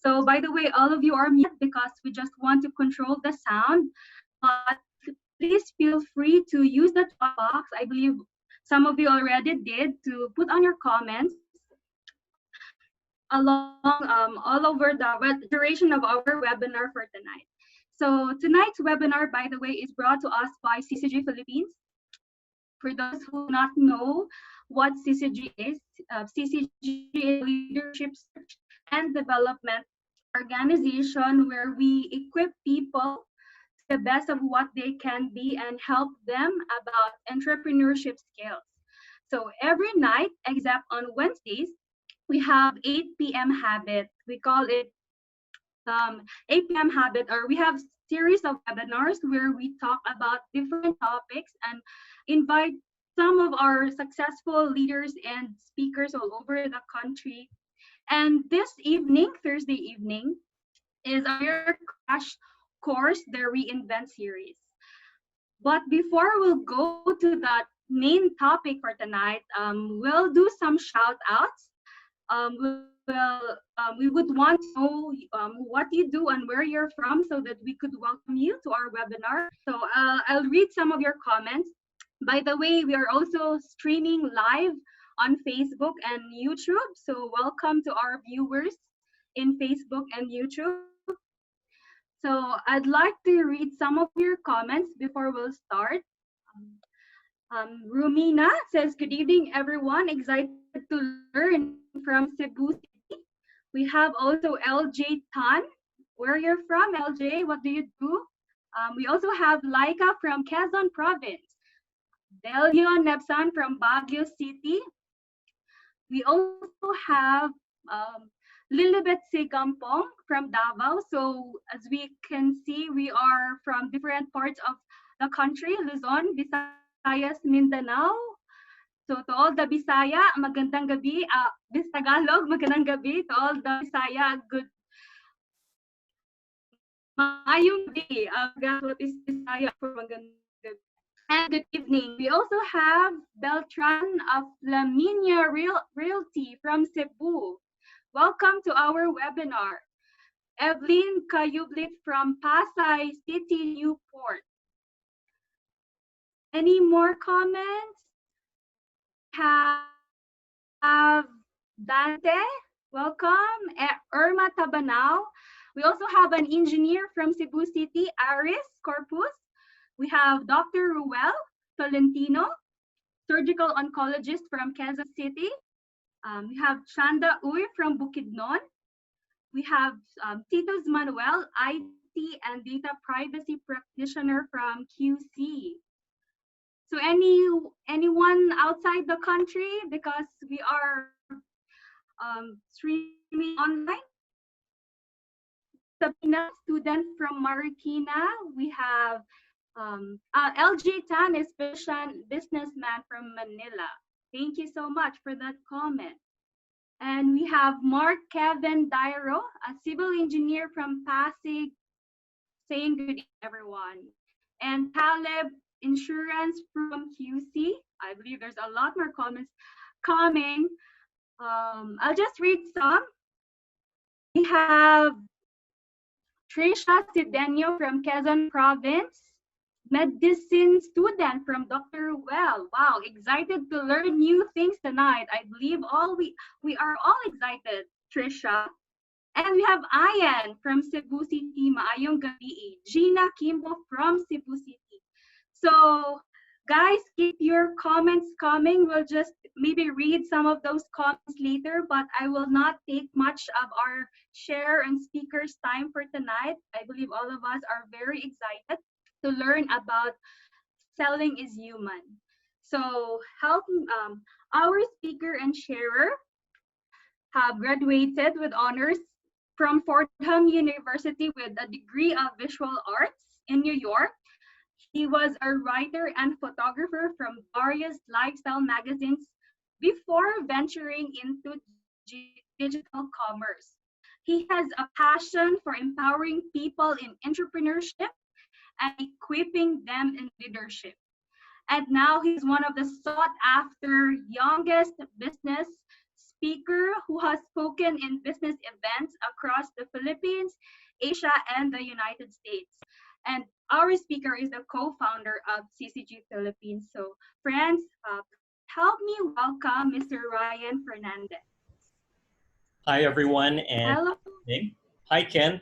So by the way, all of you are muted because we just want to control the sound. But please feel free to use the chat box. I believe some of you already did, to put on your comments along all over the duration of our webinar for tonight. So tonight's webinar, by the way, is brought to us by CCG Philippines. For those who do not know what CCG is, CCG is a leadership search and development organization where we equip people to the best of what they can be and help them about entrepreneurship skills. So every night, except on Wednesdays, we have 8 p.m. habit. We call it 8 p.m. habit, or we have series of webinars where we talk about different topics and invite some of our successful leaders and speakers all over the country. And this evening, Thursday evening, is our crash course, the Reinvent series. But before we'll go to that main topic for tonight, we'll do some shout outs. We would want to know what you do and where you're from so that we could welcome you to our webinar. So I'll read some of your comments. By the way, we are also streaming live on Facebook and YouTube. So welcome to our viewers in Facebook and YouTube. So I'd like to read some of your comments before we'll start. Rumina says, good evening, everyone. Excited to learn from Cebu City. We have also LJ Tan. Where you're from, LJ? What do you do? We also have Laika from Quezon Province. Delio Nebsan from Baguio City. We also have Lilibet Sigampong from Davao. So as we can see, we are from different parts of the country, Luzon, Visayas, Mindanao. So to all the Bisaya, magandang gabi. Tagalog, magandang gabi. To all the Bisaya, good. Maayong gabi. What is Bisaya for magandang gabi? And good evening. We also have Beltran of Flaminia Realty from Cebu. Welcome to our webinar. Evelyn Kayublit from Pasay City, Newport. Any more comments? Have Dante, welcome. Irma Tabanao. We also have an engineer from Cebu City, Aris Corpus. We have Dr. Ruel Tolentino, surgical oncologist from Quezon City. We have Chanda Uy from Bukidnon. We have Titos Manuel, IT and data privacy practitioner from QC. So anyone outside the country, because we are streaming online. Sabina, student from Marikina. We have LG Tan, is businessman from Manila. Thank you so much for that comment. And we have Mark Kevin Dairo, a civil engineer from Pasig, saying good evening, everyone. And Taleb Insurance from QC. I believe there's a lot more comments coming. I'll just read some. We have Trisha Sidenio from Quezon Province, medicine student from Dr. Well. Wow, excited to learn new things tonight. I believe we are all excited, Trisha. And we have Ayan from Cebu City, maayong gabi. Gina Kimbo from Cebu City. So guys, keep your comments coming. We'll just maybe read some of those comments later, but I will not take much of our share and speakers' time for tonight. I believe all of us are very excited to learn about selling is human. So our speaker and sharer have graduated with honors from Fordham University with a degree of visual arts in New York. He was a writer and photographer from various lifestyle magazines before venturing into digital commerce. He has a passion for empowering people in entrepreneurship and equipping them in leadership. And now he's one of the sought after youngest business speaker who has spoken in business events across the Philippines, Asia, and the United States. And our speaker is the co-founder of CCG Philippines. So, friends, please help me welcome Mr. Ryan Fernandez. Hi, everyone, and Hello. hi, Ken.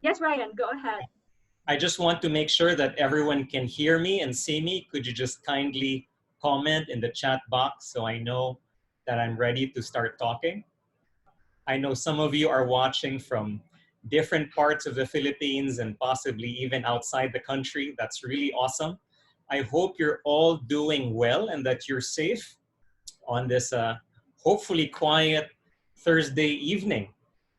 Yes, Ryan, go ahead. I just want to make sure that everyone can hear me and see me. Could you just kindly comment in the chat box so I know that I'm ready to start talking? I know some of you are watching from different parts of the Philippines and possibly even outside the country. That's really awesome. I hope you're all doing well and that you're safe on this hopefully quiet Thursday evening.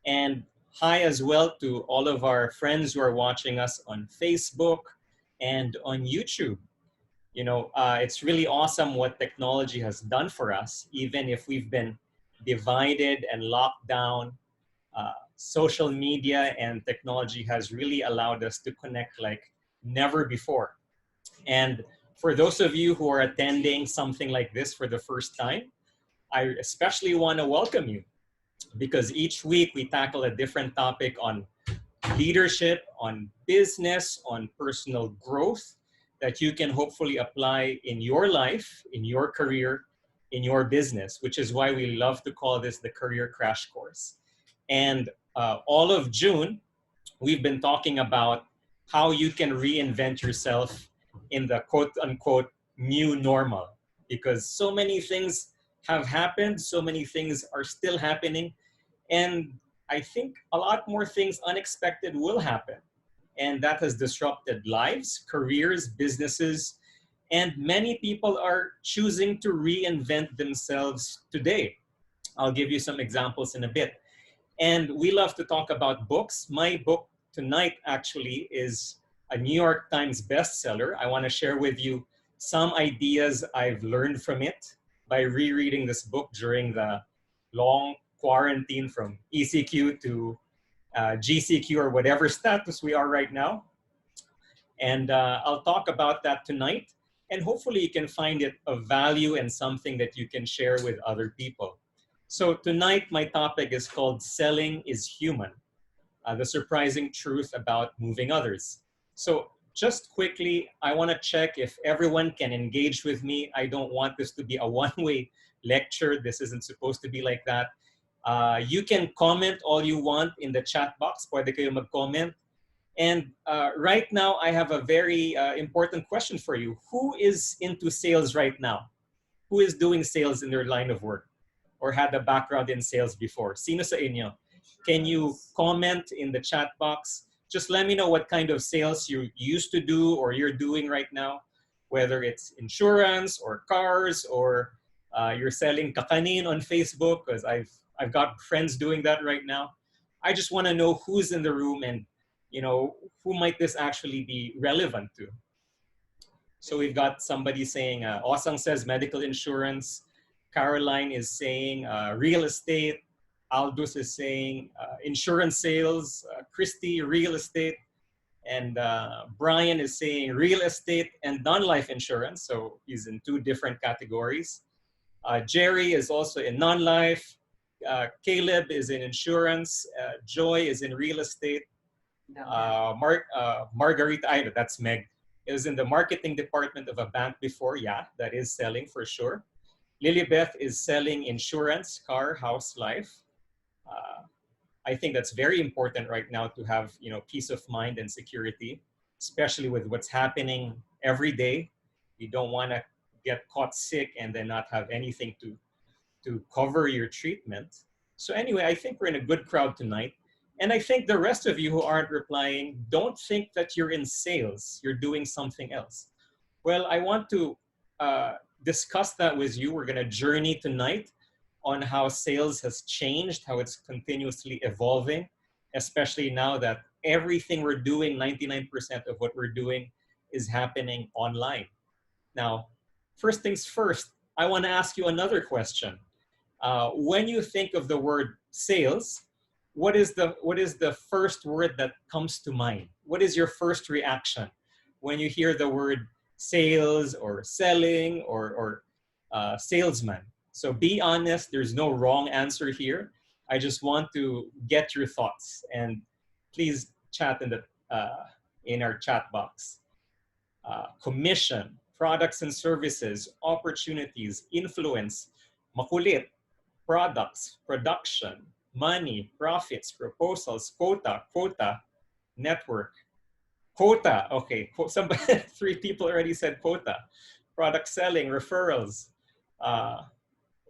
And hi as well to all of our friends who are watching us on Facebook and on YouTube. You know, it's really awesome what technology has done for us, even if we've been divided and locked down. Social media and technology has really allowed us to connect like never before. And for those of you who are attending something like this for the first time, I especially want to welcome you because each week we tackle a different topic on leadership, on business, on personal growth that you can hopefully apply in your life, in your career, in your business, which is why we love to call this the Career Crash Course. And all of June, we've been talking about how you can reinvent yourself in the quote unquote new normal because so many things have happened, so many things are still happening, and I think a lot more things unexpected will happen. And that has disrupted lives, careers, businesses, and many people are choosing to reinvent themselves today. I'll give you some examples in a bit. And we love to talk about books. My book tonight actually is a New York Times bestseller. I want to share with you some ideas I've learned from it by rereading this book during the long quarantine from ECQ to GCQ or whatever status we are right now. And I'll talk about that tonight. And hopefully you can find it of value and something that you can share with other people. So tonight, my topic is called Selling is Human, the surprising truth about moving others. So just quickly, I want to check if everyone can engage with me. I don't want this to be a one-way lecture. This isn't supposed to be like that. You can comment all you want in the chat box. Pwede kayo mag-comment. And right now, I have a very important question for you. Who is into sales right now? Who is doing sales in their line of work or had a background in sales before? Sino sa inyo? Can you comment in the chat box? Just let me know what kind of sales you used to do or you're doing right now, whether it's insurance or cars or you're selling kakanin on Facebook, because I've got friends doing that right now. I just want to know who's in the room and who might this actually be relevant to. So we've got somebody saying, Osang says medical insurance. Caroline is saying real estate. Aldous is saying insurance sales. Christy, real estate. And Brian is saying real estate and non-life insurance. So he's in two different categories. Jerry is also in non-life. Caleb is in insurance. Joy is in real estate. Margarita, that's Meg, is in the marketing department of a bank before. Yeah, that is selling for sure. Lilybeth is selling insurance, car, house, life. I think that's very important right now to have peace of mind and security, especially with what's happening every day. You don't want to get caught sick and then not have anything to cover your treatment. So anyway, I think we're in a good crowd tonight. And I think the rest of you who aren't replying, don't think that you're in sales. You're doing something else. Well, I want to discuss that with you. We're going to journey tonight on how sales has changed, how it's continuously evolving, especially now that everything we're doing, 99% of what we're doing is happening online. Now, first things first, I want to ask you another question. When you think of the word sales, what is the first word that comes to mind? What is your first reaction when you hear the word sales or selling or salesman. So be honest. There's no wrong answer here. I just want to get your thoughts, and please chat in our chat box. Commission, products and services, opportunities, influence, makulit, products, production, money, profits, proposals, quota, network, quota. Okay, somebody, three people already said quota. Product selling, referrals. Uh,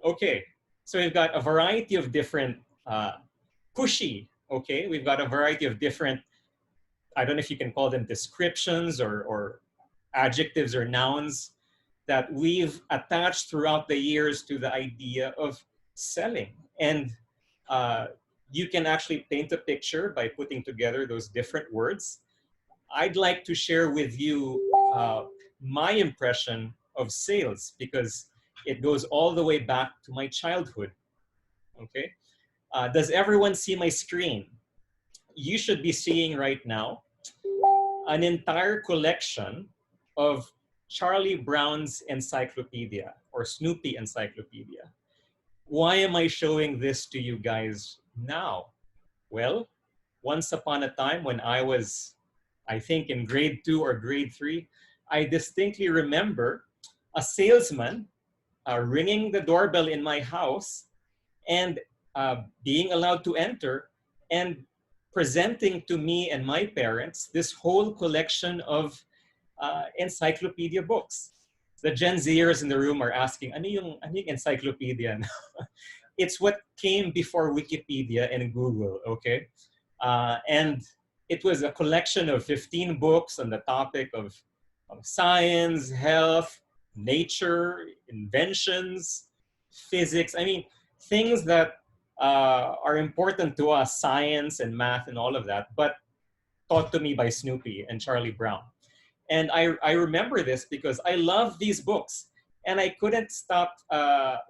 okay, so we've got a variety of different pushy. Okay, we've got a variety of different, I don't know if you can call them descriptions or adjectives or nouns that we've attached throughout the years to the idea of selling. And uh, you can actually paint a picture by putting together those different words. I'd like to share with you my impression of sales because it goes all the way back to my childhood. Okay. Does everyone see my screen? You should be seeing right now an entire collection of Charlie Brown's Encyclopedia or Snoopy Encyclopedia. Why am I showing this to you guys now? Well, once upon a time when I was, I think, in grade 2 or grade 3, I distinctly remember a salesman ringing the doorbell in my house and being allowed to enter and presenting to me and my parents this whole collection of encyclopedia books. The Gen Zers in the room are asking, ano yung encyclopedia? It's what came before Wikipedia and Google, okay? And it was a collection of 15 books on the topic of science, health, nature, inventions, physics. I mean, things that are important to us, science and math and all of that, but taught to me by Snoopy and Charlie Brown. And I remember this because I love these books and I couldn't stop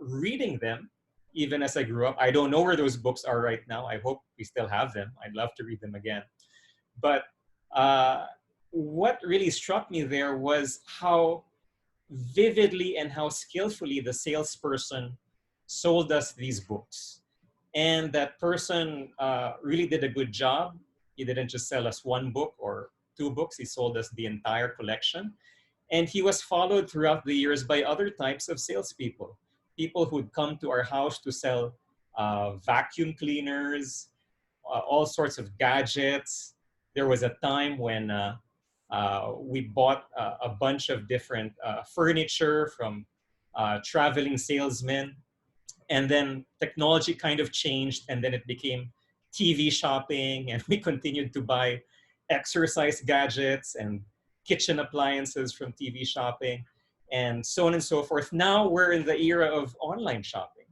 reading them even as I grew up. I don't know where those books are right now. I hope we still have them. I'd love to read them again. But what really struck me there was how vividly and how skillfully the salesperson sold us these books. And that person really did a good job. He didn't just sell us one book or two books, he sold us the entire collection. And he was followed throughout the years by other types of salespeople. People who'd come to our house to sell vacuum cleaners, all sorts of gadgets. There was a time when we bought a bunch of different furniture from traveling salesmen. And then technology kind of changed, and then it became TV shopping, and we continued to buy exercise gadgets and kitchen appliances from TV shopping, and so on and so forth. Now we're in the era of online shopping,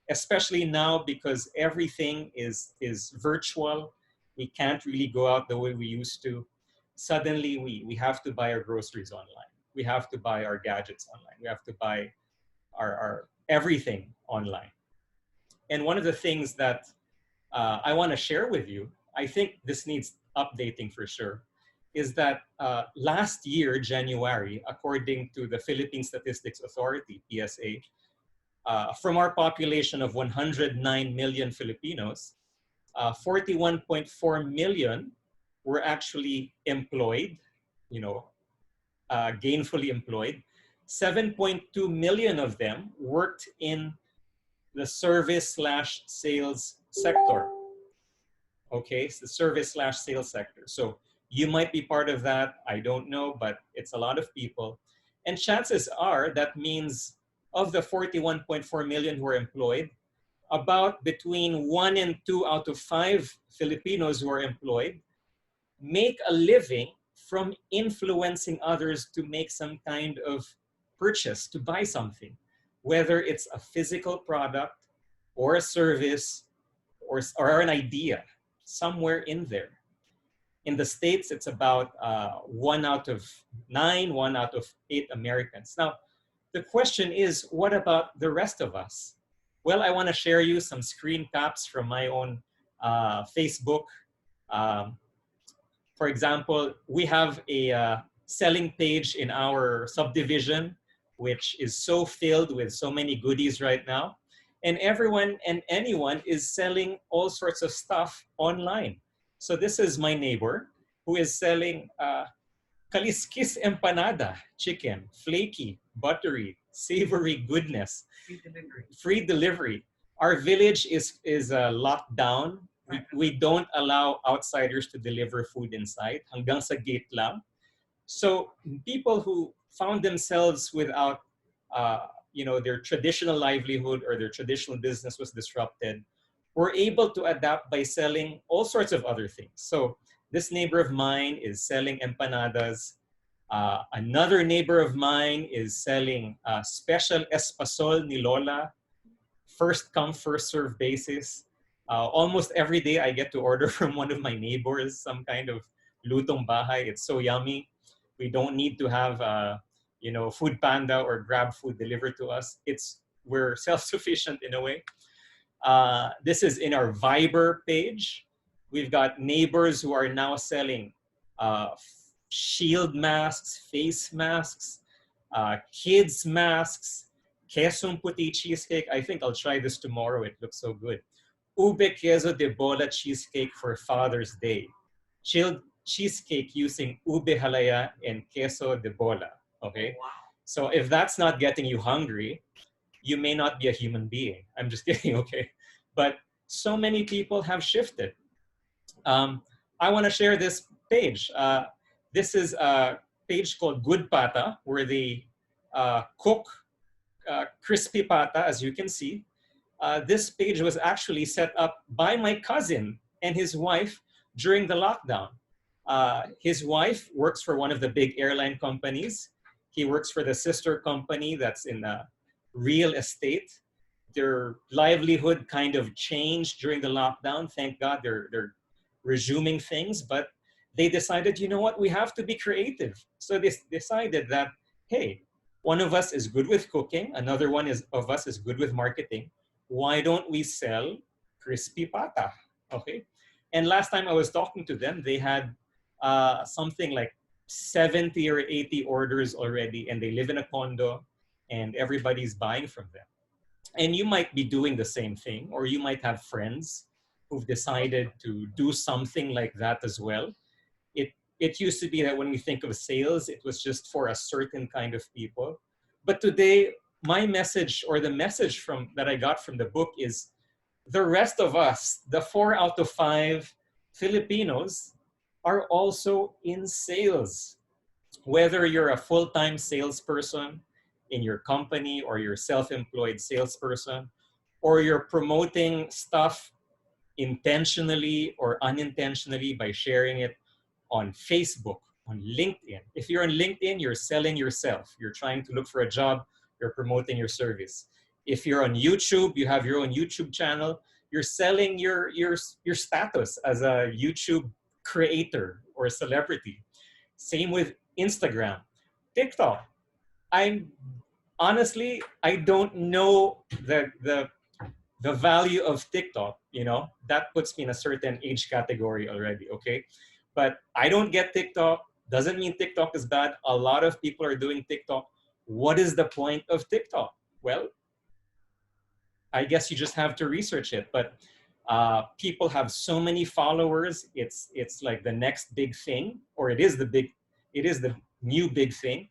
especially now because everything is virtual. We can't really go out the way we used to. Suddenly, we have to buy our groceries online. We have to buy our gadgets online. We have to buy our everything online. And one of the things that I want to share with you, I think this needs updating for sure, is that last year, January, according to the Philippine Statistics Authority, PSA, from our population of 109 million Filipinos, 41.4 million were actually employed, you know, gainfully employed. 7.2 million of them worked in the service/sales sector. Okay, it's the service/sales sector. So you might be part of that. I don't know, but it's a lot of people. And chances are that means of the 41.4 million who are employed, about between 1 and 2 out of 5 Filipinos who are employed make a living from influencing others to make some kind of purchase, to buy something, whether it's a physical product or a service or an idea, somewhere in there. In the States, it's about 1 out of 9, 1 out of 8 Americans. Now, the question is, what about the rest of us? Well, I want to share you some screen caps from my own Facebook. For example, we have a selling page in our subdivision which is so filled with so many goodies right now. And everyone and anyone is selling all sorts of stuff online. So this is my neighbor who is selling Kaliskis empanada, chicken, flaky, buttery, savory goodness. Free delivery. Free delivery. Our village is locked down. We don't allow outsiders to deliver food inside. Hanggang sa gate lang. So people who found themselves without, their traditional livelihood or their traditional business was disrupted, were able to adapt by selling all sorts of other things. So this neighbor of mine is selling empanadas. Another neighbor of mine is selling special espasol ni Lola, first come, first serve basis. Almost every day I get to order from one of my neighbors some kind of lutong bahay. It's so yummy. We don't need to have, Food Panda or Grab food delivered to us. We're self-sufficient in a way. This is in our Viber page. We've got neighbors who are now selling shield masks, face masks, kids masks, quesong puti cheesecake. I think I'll try this tomorrow. It looks so good. Ube queso de bola cheesecake for Father's Day. Chilled cheesecake using ube halaya and queso de bola. Okay? Wow. So if that's not getting you hungry, you may not be a human being. I'm just kidding, okay? But so many people have shifted. I want to share this page. This is a page called Good Pata, where they cook crispy pata, as you can see. This page was actually set up by my cousin and his wife during the lockdown. His wife works for one of the big airline companies. He works for the sister company that's in real estate. Their livelihood kind of changed during the lockdown. Thank God they're resuming things, but they decided, you know what, we have to be creative. So they decided that, hey, one of us is good with cooking, another one of us is good with marketing. Why don't we sell crispy pata? Okay. And last time I was talking to them, they had something like 70 or 80 orders already, and they live in a condo and everybody's buying from them. And you might be doing the same thing, or you might have friends who've decided to do something like that as well. It used to be that when we think of sales, it was just for a certain kind of people. But today, my message, or the message that I got from the book, is the rest of us, the 4 out of 5 Filipinos, are also in sales. Whether you're a full-time salesperson in your company, or you're a self-employed salesperson, or you're promoting stuff intentionally or unintentionally by sharing it on Facebook, on LinkedIn. If you're on LinkedIn, you're selling yourself. You're trying to look for a job, you're promoting your service. If you're on YouTube, you have your own YouTube channel, you're selling your status as a YouTube creator or a celebrity. Same with Instagram. TikTok. Honestly, I don't know the value of TikTok, that puts me in a certain age category already, okay? But I don't get TikTok. Doesn't mean TikTok is bad. A lot of people are doing TikTok. What is the point of TikTok? Well, I guess you just have to research it. But people have so many followers. It's like the next big thing, or it is the new big thing.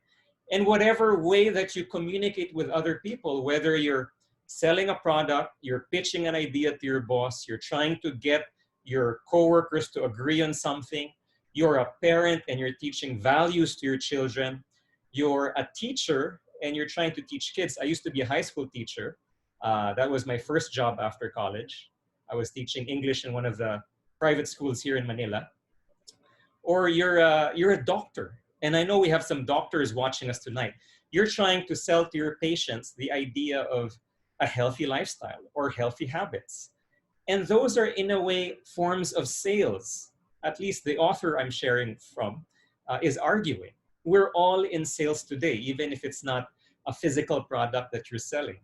And whatever way that you communicate with other people, whether you're selling a product, you're pitching an idea to your boss, you're trying to get your coworkers to agree on something, you're a parent and you're teaching values to your children, you're a teacher and you're trying to teach kids. I used to be a high school teacher. That was my first job after college. I was teaching English in one of the private schools here in Manila. Or you're a doctor. And I know we have some doctors watching us tonight. You're trying to sell to your patients the idea of a healthy lifestyle or healthy habits. And those are, in a way, forms of sales. At least the author I'm sharing from is arguing. We're all in sales today, even if it's not a physical product that you're selling.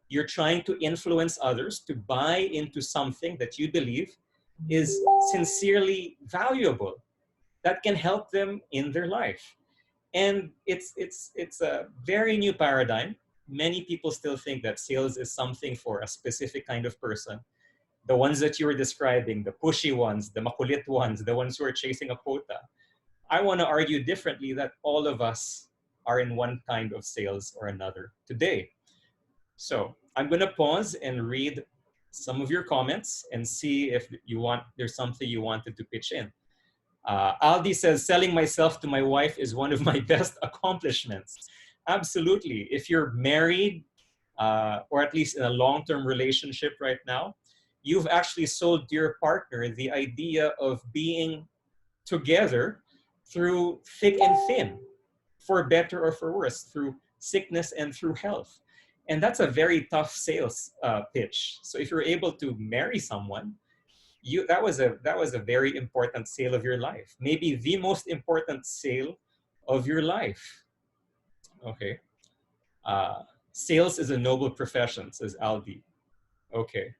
You're trying to influence others to buy into something that you believe is sincerely valuable, that can help them in their life. And it's a very new paradigm. Many people still think that sales is something for a specific kind of person. The ones that you were describing, the pushy ones, the makulit ones, the ones who are chasing a quota. I want to argue differently that all of us are in one kind of sales or another today. So I'm going to pause and read some of your comments and see if there's something you wanted to pitch in. Aldi says, selling myself to my wife is one of my best accomplishments. Absolutely. If you're married, or at least in a long-term relationship right now, you've actually sold to your partner the idea of being together through thick and thin, for better or for worse, through sickness and through health. And that's a very tough sales pitch. So if you're able to marry someone, that was a very important sale of your life. Maybe the most important sale of your life. Okay. Sales is a noble profession, says Aldi. Okay.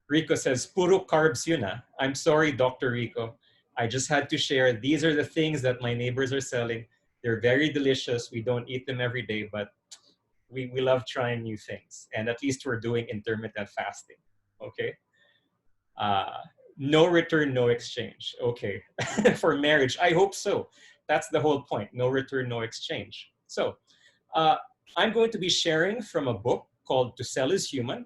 Rico says, puro carbs yun ah. I'm sorry, Dr. Rico. I just had to share. These are the things that my neighbors are selling. They're very delicious. We don't eat them every day, but we love trying new things. And at least we're doing intermittent fasting. Okay. Uh, no return, no exchange. Okay. For marriage, I hope so. That's the whole point. No return, no exchange. So uh, I'm going to be sharing from a book called To Sell is Human.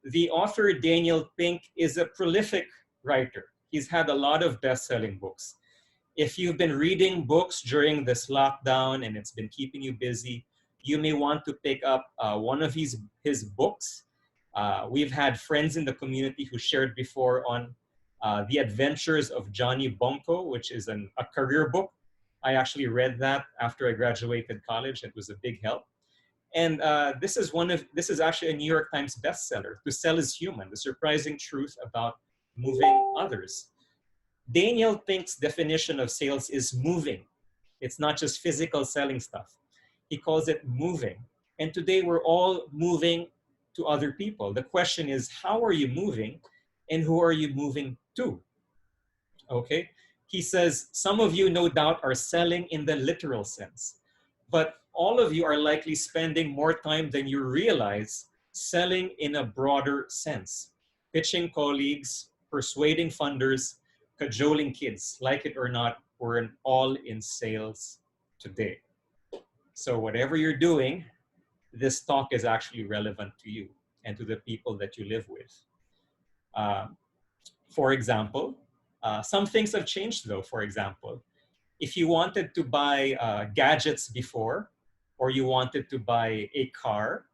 The author, Daniel Pink, is a prolific writer. He's had a lot of best-selling books. If you've been reading books during this lockdown and it's been keeping you busy, you may want to pick up one of his books. We've had friends in the community who shared before on The Adventures of Johnny Bonko, which is a career book. I actually read that after I graduated college. It was a big help. And this is actually a New York Times bestseller. To Sell is Human: The Surprising Truth About Moving Others. Daniel Pink's definition of sales is moving. It's not just physical selling stuff. He calls it moving. And today we're all moving to other people. The question is, how are you moving and who are you moving to? Okay. He says, some of you no doubt are selling in the literal sense, but all of you are likely spending more time than you realize selling in a broader sense. Pitching colleagues, persuading funders, cajoling kids. Like it or not, we're all in sales today. So whatever you're doing, this talk is actually relevant to you and to the people that you live with. For example, some things have changed though. For example, if you wanted to buy gadgets before, or you wanted to buy a car,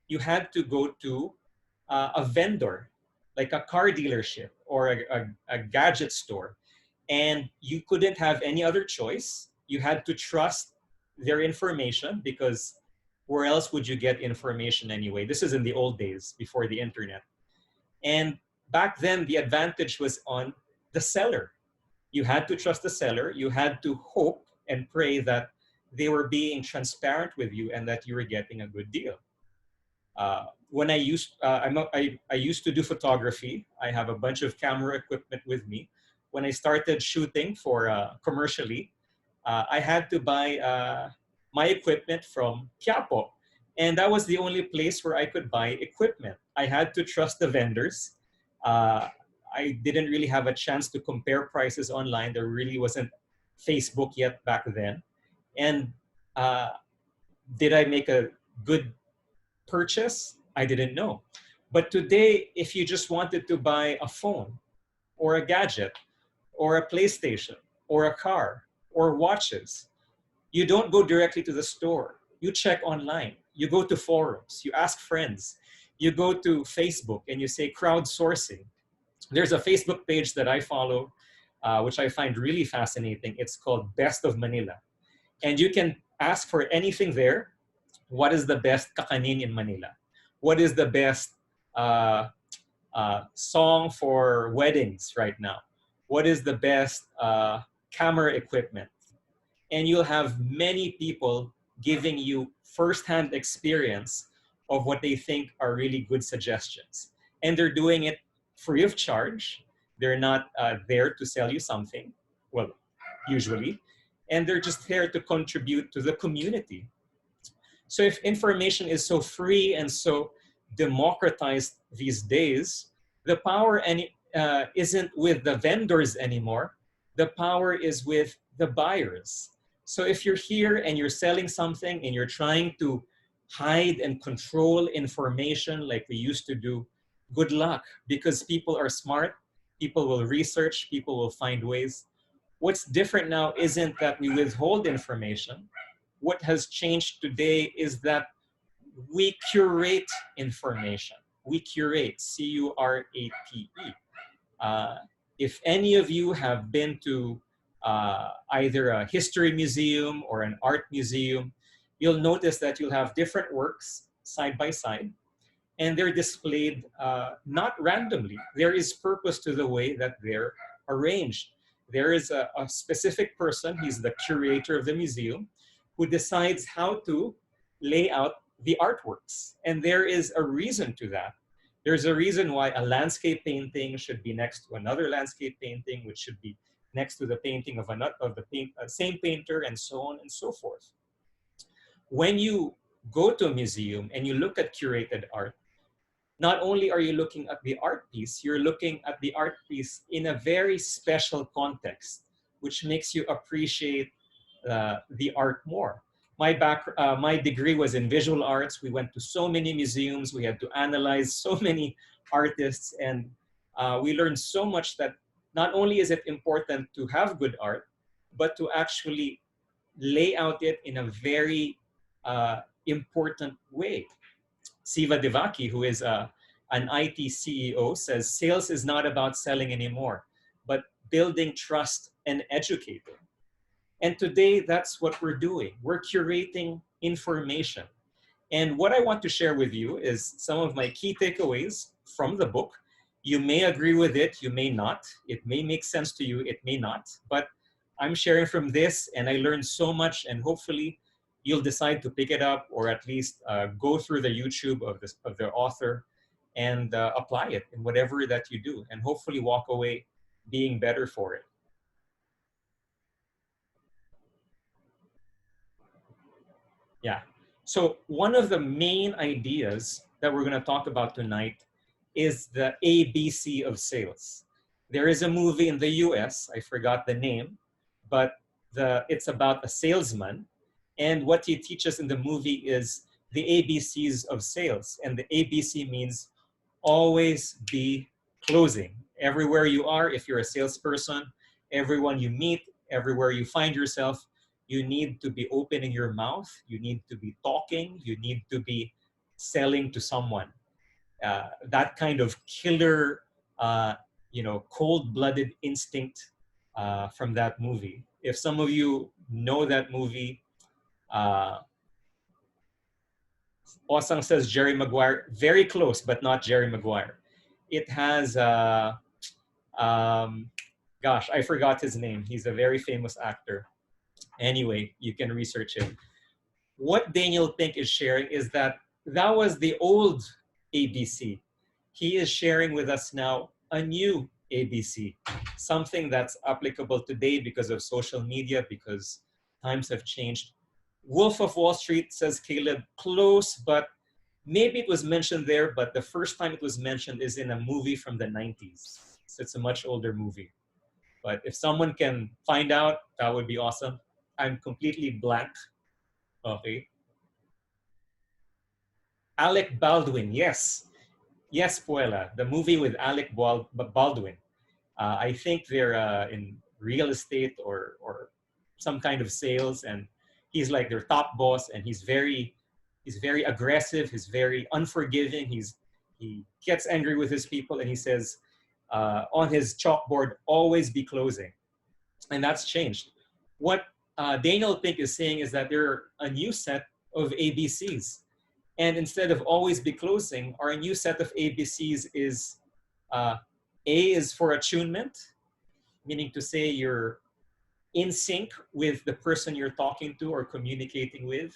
you had to go to a vendor, like a car dealership or a gadget store. And you couldn't have any other choice. You had to trust their information, because where else would you get information anyway? This is in the old days before the internet. And back then, the advantage was on the seller. You had to trust the seller. You had to hope and pray that they were being transparent with you and that you were getting a good deal. When I used to do photography. I have a bunch of camera equipment with me. When I started shooting for commercially, I had to buy my equipment from Quiapo. And that was the only place where I could buy equipment. I had to trust the vendors. I didn't really have a chance to compare prices online. There really wasn't Facebook yet back then. And did I make a good purchase? I didn't know. But today, if you just wanted to buy a phone or a gadget or a PlayStation or a car or watches, you don't go directly to the store. You check online. You go to forums. You ask friends. You go to Facebook and you say crowdsourcing. There's a Facebook page that I follow, which I find really fascinating. It's called Best of Manila. And you can ask for anything there. What is the best kakanin in Manila? What is the best song for weddings right now? What is the best camera equipment? And you'll have many people giving you firsthand experience of what they think are really good suggestions. And they're doing it free of charge. They're not there to sell you something, well, usually. and they're just there to contribute to the community. So if information is so free and so democratized these days, the power isn't with the vendors anymore. The power is with the buyers. So if you're here and you're selling something and you're trying to hide and control information like we used to do, good luck, because people are smart, people will research, people will find ways. What's different now isn't that we withhold information. What has changed today is that we curate information. We curate, C-U-R-A-T-E. Uh, if any of you have been to either a history museum or an art museum, you'll notice that you'll have different works side by side, and they're displayed not randomly. There is purpose to the way that they're arranged. There is a specific person, he's the curator of the museum, who decides how to lay out the artworks. And there is a reason to that. There's a reason why a landscape painting should be next to another landscape painting, which should be next to the painting of same painter, and so on and so forth. When you go to a museum and you look at curated art, not only are you looking at the art piece, you're looking at the art piece in a very special context, which makes you appreciate the art more. My degree was in visual arts. We went to so many museums. We had to analyze so many artists, and we learned so much that not only is it important to have good art, but to actually lay out it in a very important way. Siva Devaki, who is an IT CEO, says sales is not about selling anymore, but building trust and educating. And today, that's what we're doing. We're curating information. And what I want to share with you is some of my key takeaways from the book. You may agree with it, you may not. It may make sense to you, it may not. But I'm sharing from this, and I learned so much, and hopefully you'll decide to pick it up, or at least go through the YouTube of the author and apply it in whatever that you do, and hopefully walk away being better for it. Yeah. So one of the main ideas that we're going to talk about tonight is the ABC of sales. There is a movie in the US, I forgot the name, but it's about a salesman. And what he teaches in the movie is the ABCs of sales. And the ABC means always be closing. Everywhere you are, if you're a salesperson, everyone you meet, everywhere you find yourself, you need to be opening your mouth, you need to be talking, you need to be selling to someone. That kind of killer, cold-blooded instinct from that movie. If some of you know that movie, Osang says Jerry Maguire, very close, but not Jerry Maguire. It has, I forgot his name. He's a very famous actor. Anyway, you can research it. What Daniel Pink is sharing is that was the old ABC. He is sharing with us now a new ABC, something that's applicable today because of social media, because times have changed. Wolf of Wall Street, says Caleb, close, but maybe it was mentioned there, but the first time it was mentioned is in a movie from the 90s. So it's a much older movie. But if someone can find out, that would be awesome. I'm completely blank. Okay. Alec Baldwin, yes. Yes, Puela, the movie with Alec Baldwin. I think they're in real estate or some kind of sales, and he's like their top boss, and he's very aggressive, he's very unforgiving, he gets angry with his people, and he says on his chalkboard, always be closing. And that's changed. What Daniel Pink is saying is that there are a new set of ABCs. And instead of always be closing, our new set of ABCs is A is for attunement, meaning to say you're in sync with the person you're talking to or communicating with.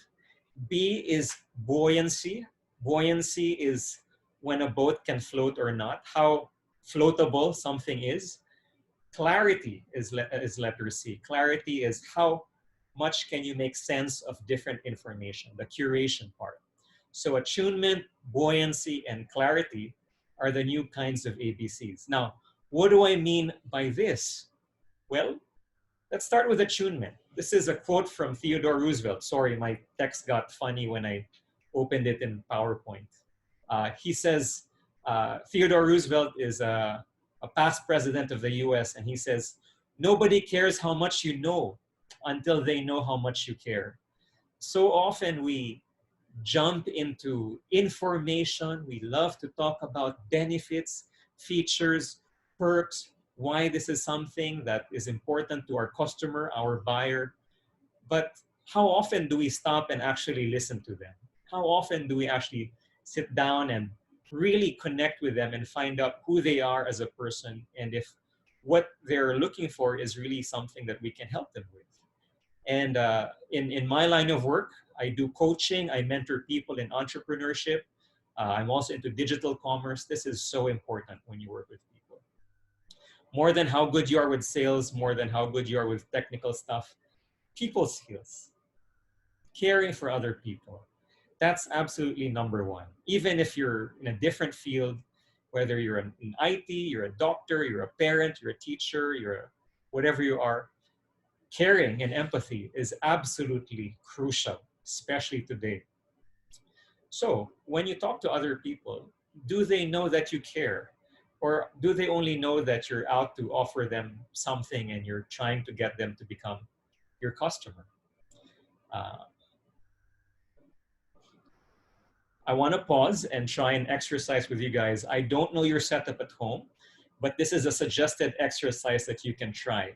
B is buoyancy. Buoyancy is when a boat can float or not, how floatable something is. Clarity is letter C. Clarity is how much can you make sense of different information, the curation part. So attunement, buoyancy, and clarity are the new kinds of ABCs. Now, what do I mean by this? Well, let's start with attunement. This is a quote from Theodore Roosevelt. Sorry, my text got funny when I opened it in PowerPoint. He says, Theodore Roosevelt is a past president of the US, and he says, nobody cares how much you know until they know how much you care. So often we jump into information. We love to talk about benefits, features, perks, why this is something that is important to our customer, our buyer. But how often do we stop and actually listen to them? How often do we actually sit down and really connect with them and find out who they are as a person, and if what they're looking for is really something that we can help them with? And in my line of work, I do coaching, I mentor people in entrepreneurship. I'm also into digital commerce. This is so important when you work with people. More than how good you are with sales, more than how good you are with technical stuff, people skills, caring for other people. That's absolutely number one. Even if you're in a different field, whether you're in IT, you're a doctor, you're a parent, you're a teacher, whatever you are, caring and empathy is absolutely crucial, especially today. So when you talk to other people, do they know that you care? Or do they only know that you're out to offer them something and you're trying to get them to become your customer? Uh, I want to pause and try and exercise with you guys. I don't know your setup at home, but this is a suggested exercise that you can try.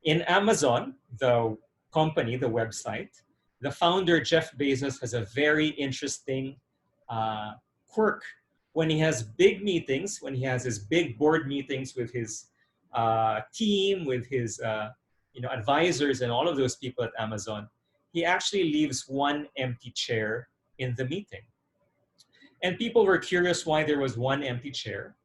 In Amazon, the company, the website, the founder, Jeff Bezos, has a very interesting uh, quirk. When he has big meetings, when he has his big board meetings with his team, with his advisors and all of those people at Amazon, he actually leaves one empty chair in the meeting. And people were curious why there was one empty chair,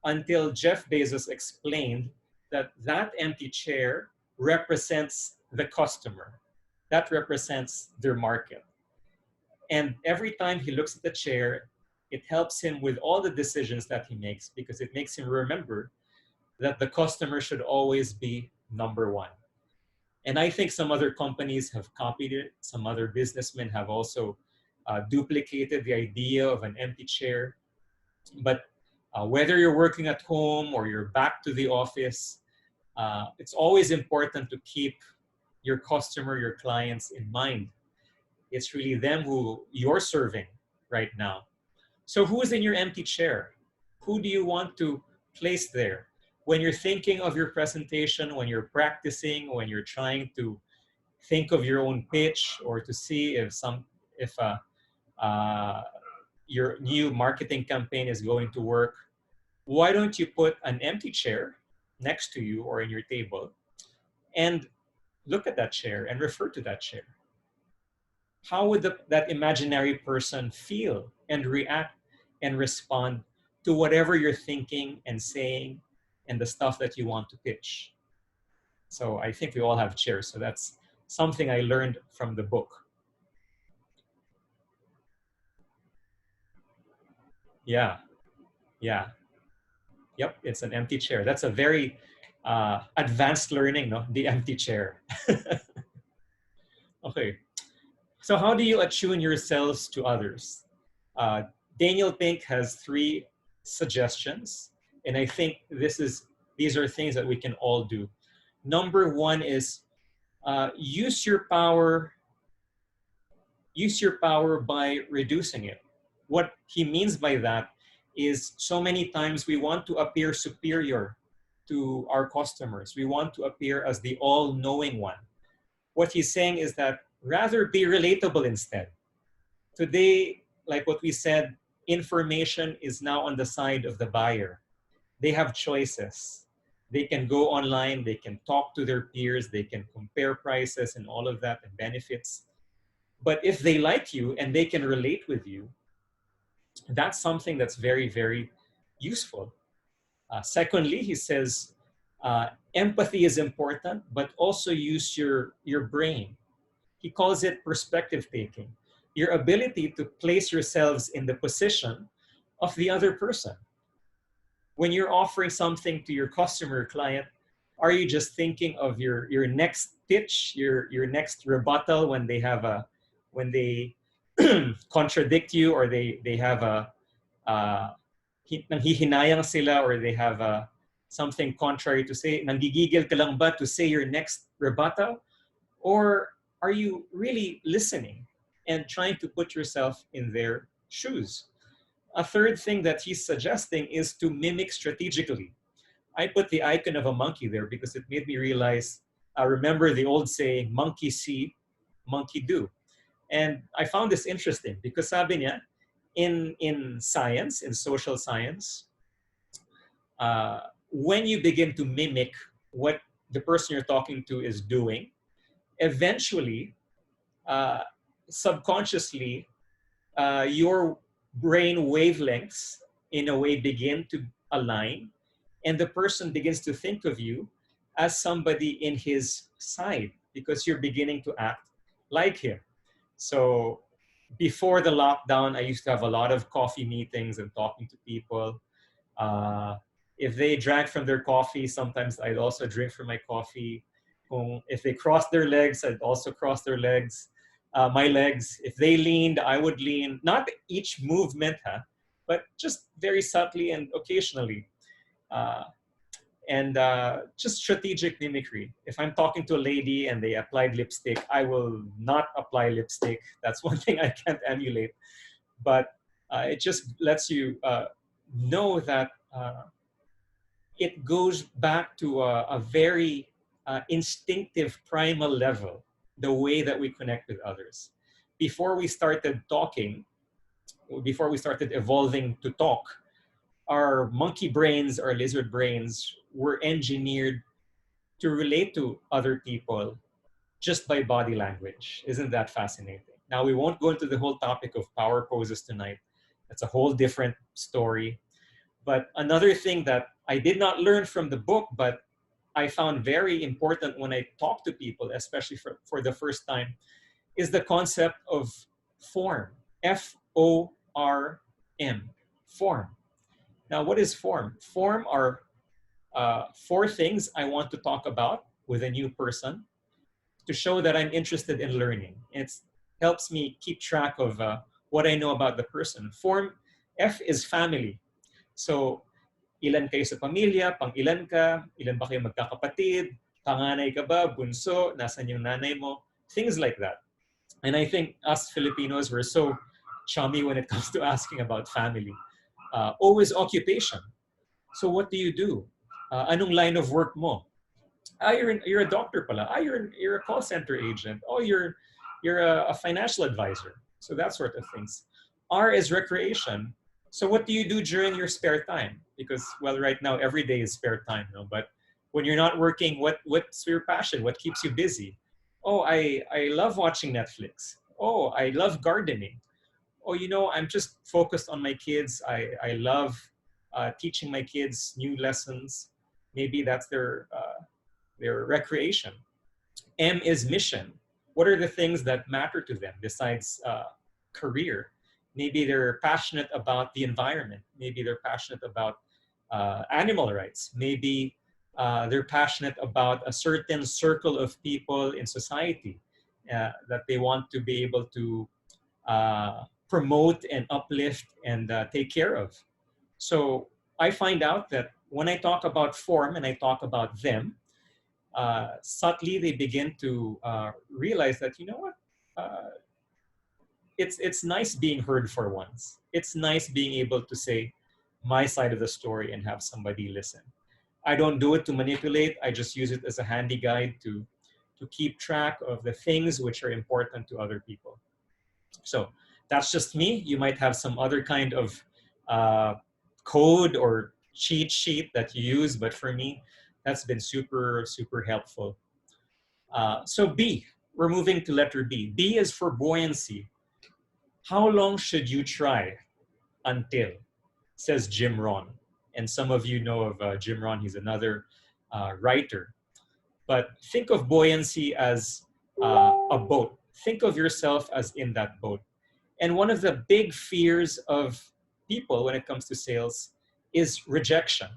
until Jeff Bezos explained that that empty chair represents the customer. That represents their market. And every time he looks at the chair, it helps him with all the decisions that he makes, because it makes him remember that the customer should always be number one. And I think some other companies have copied it. Some other businessmen have also duplicated the idea of an empty chair. But whether you're working at home or you're back to the office, it's always important to keep your customer, your clients in mind. It's really them who you're serving right now. So who is in your empty chair? Who do you want to place there? When you're thinking of your presentation, when you're practicing, when you're trying to think of your own pitch, or to see if your new marketing campaign is going to work, why don't you put an empty chair next to you or in your table and look at that chair and refer to that chair? How would that imaginary person feel and react and respond to whatever you're thinking and saying and the stuff that you want to pitch? So I think we all have chairs. So that's something I learned from the book. Yeah, yeah. Yep, it's an empty chair. That's a very advanced learning, no? The empty chair. Okay, so how do you attune yourselves to others? Daniel Pink has 3 suggestions, and I think these are things that we can all do. Number 1 is use your power by reducing it. What he means by that is, so many times we want to appear superior to our customers. We want to appear as the all-knowing one. What he's saying is that rather be relatable instead. Today, like what we said, information is now on the side of the buyer. They have choices. They can go online, they can talk to their peers, they can compare prices and all of that and benefits. But if they like you and they can relate with you, that's something that's very, very useful. Secondly, he says, Empathy is important, but also use your brain. He calls it perspective taking, your ability to place yourselves in the position of the other person. When you're offering something to your customer client, are you just thinking of your next pitch, your next rebuttal when they have a when they contradict you, or they have a nanghihinayang sila, or they have something contrary to say? Nanggigigil ka lang ba to say your next rebuttal? Or are you really listening and trying to put yourself in their shoes? A third thing that he's suggesting is to mimic strategically. I put the icon of a monkey there because it made me realize, I remember the old saying, monkey see, monkey do. And I found this interesting because sabi niya, in science, in social science, when you begin to mimic what the person you're talking to is doing, eventually, uh, subconsciously, your brain wavelengths in a way begin to align, and the person begins to think of you as somebody in his side because you're beginning to act like him. So before the lockdown, I used to have a lot of coffee meetings and talking to people. Uh, if they drank from their coffee, sometimes I'd also drink from my coffee. If they crossed their legs, I'd also cross their legs, my legs. If they leaned, I would lean. Not each movement, but just very subtly and occasionally. Uh, and just strategic mimicry. If I'm talking to a lady and they applied lipstick, I will not apply lipstick. That's one thing I can't emulate. But it just lets you know that it goes back to a very instinctive primal level, the way that we connect with others. Before we started talking, before we started evolving to talk, our monkey brains, our lizard brains were engineered to relate to other people just by body language. Isn't that fascinating? Now, we won't go into the whole topic of power poses tonight. That's a whole different story. But another thing that I did not learn from the book, but I found very important when I talk to people, especially for the first time, is the concept of form. Form. Form. Now, what is form? Form are four things I want to talk about with a new person to show that I'm interested in learning. It helps me keep track of what I know about the person. Form F is family. So, ilan kayo sa pamilya, pang ilan ka, ilan ba kayo magkakapatid, panganay ka ba, bunso, nasan yung nanay mo, things like that. And I think us Filipinos, we're so chummy when it comes to asking about family. Always occupation. So what do you do? Anong line of work mo? You're a doctor pala. You're a call center agent. Oh, you're a financial advisor. So that sort of things. R is recreation. So what do you do during your spare time? Because, well, right now every day is spare time, no? But when you're not working, what's your passion? What keeps you busy? Oh, I love watching Netflix. Oh, I love gardening. Oh, I'm just focused on my kids. I love teaching my kids new lessons. Maybe that's their recreation. M is mission. What are the things that matter to them besides career? Maybe they're passionate about the environment. Maybe they're passionate about animal rights. Maybe they're passionate about a certain circle of people in society that they want to be able to promote and uplift and take care of. So I find out that when I talk about form and I talk about them, subtly they begin to realize that, you know what, it's nice being heard for once. It's nice being able to say my side of the story and have somebody listen. I don't do it to manipulate. I just use it as a handy guide to keep track of the things which are important to other people. So that's just me. You might have some other kind of code or cheat sheet that you use, but for me, that's been super, super helpful. So B, we're moving to letter B. B is for buoyancy. How long should you try until, says Jim Rohn. And some of you know of Jim Rohn. He's another writer. But think of buoyancy as a boat. Think of yourself as in that boat. And one of the big fears of people when it comes to sales is rejection.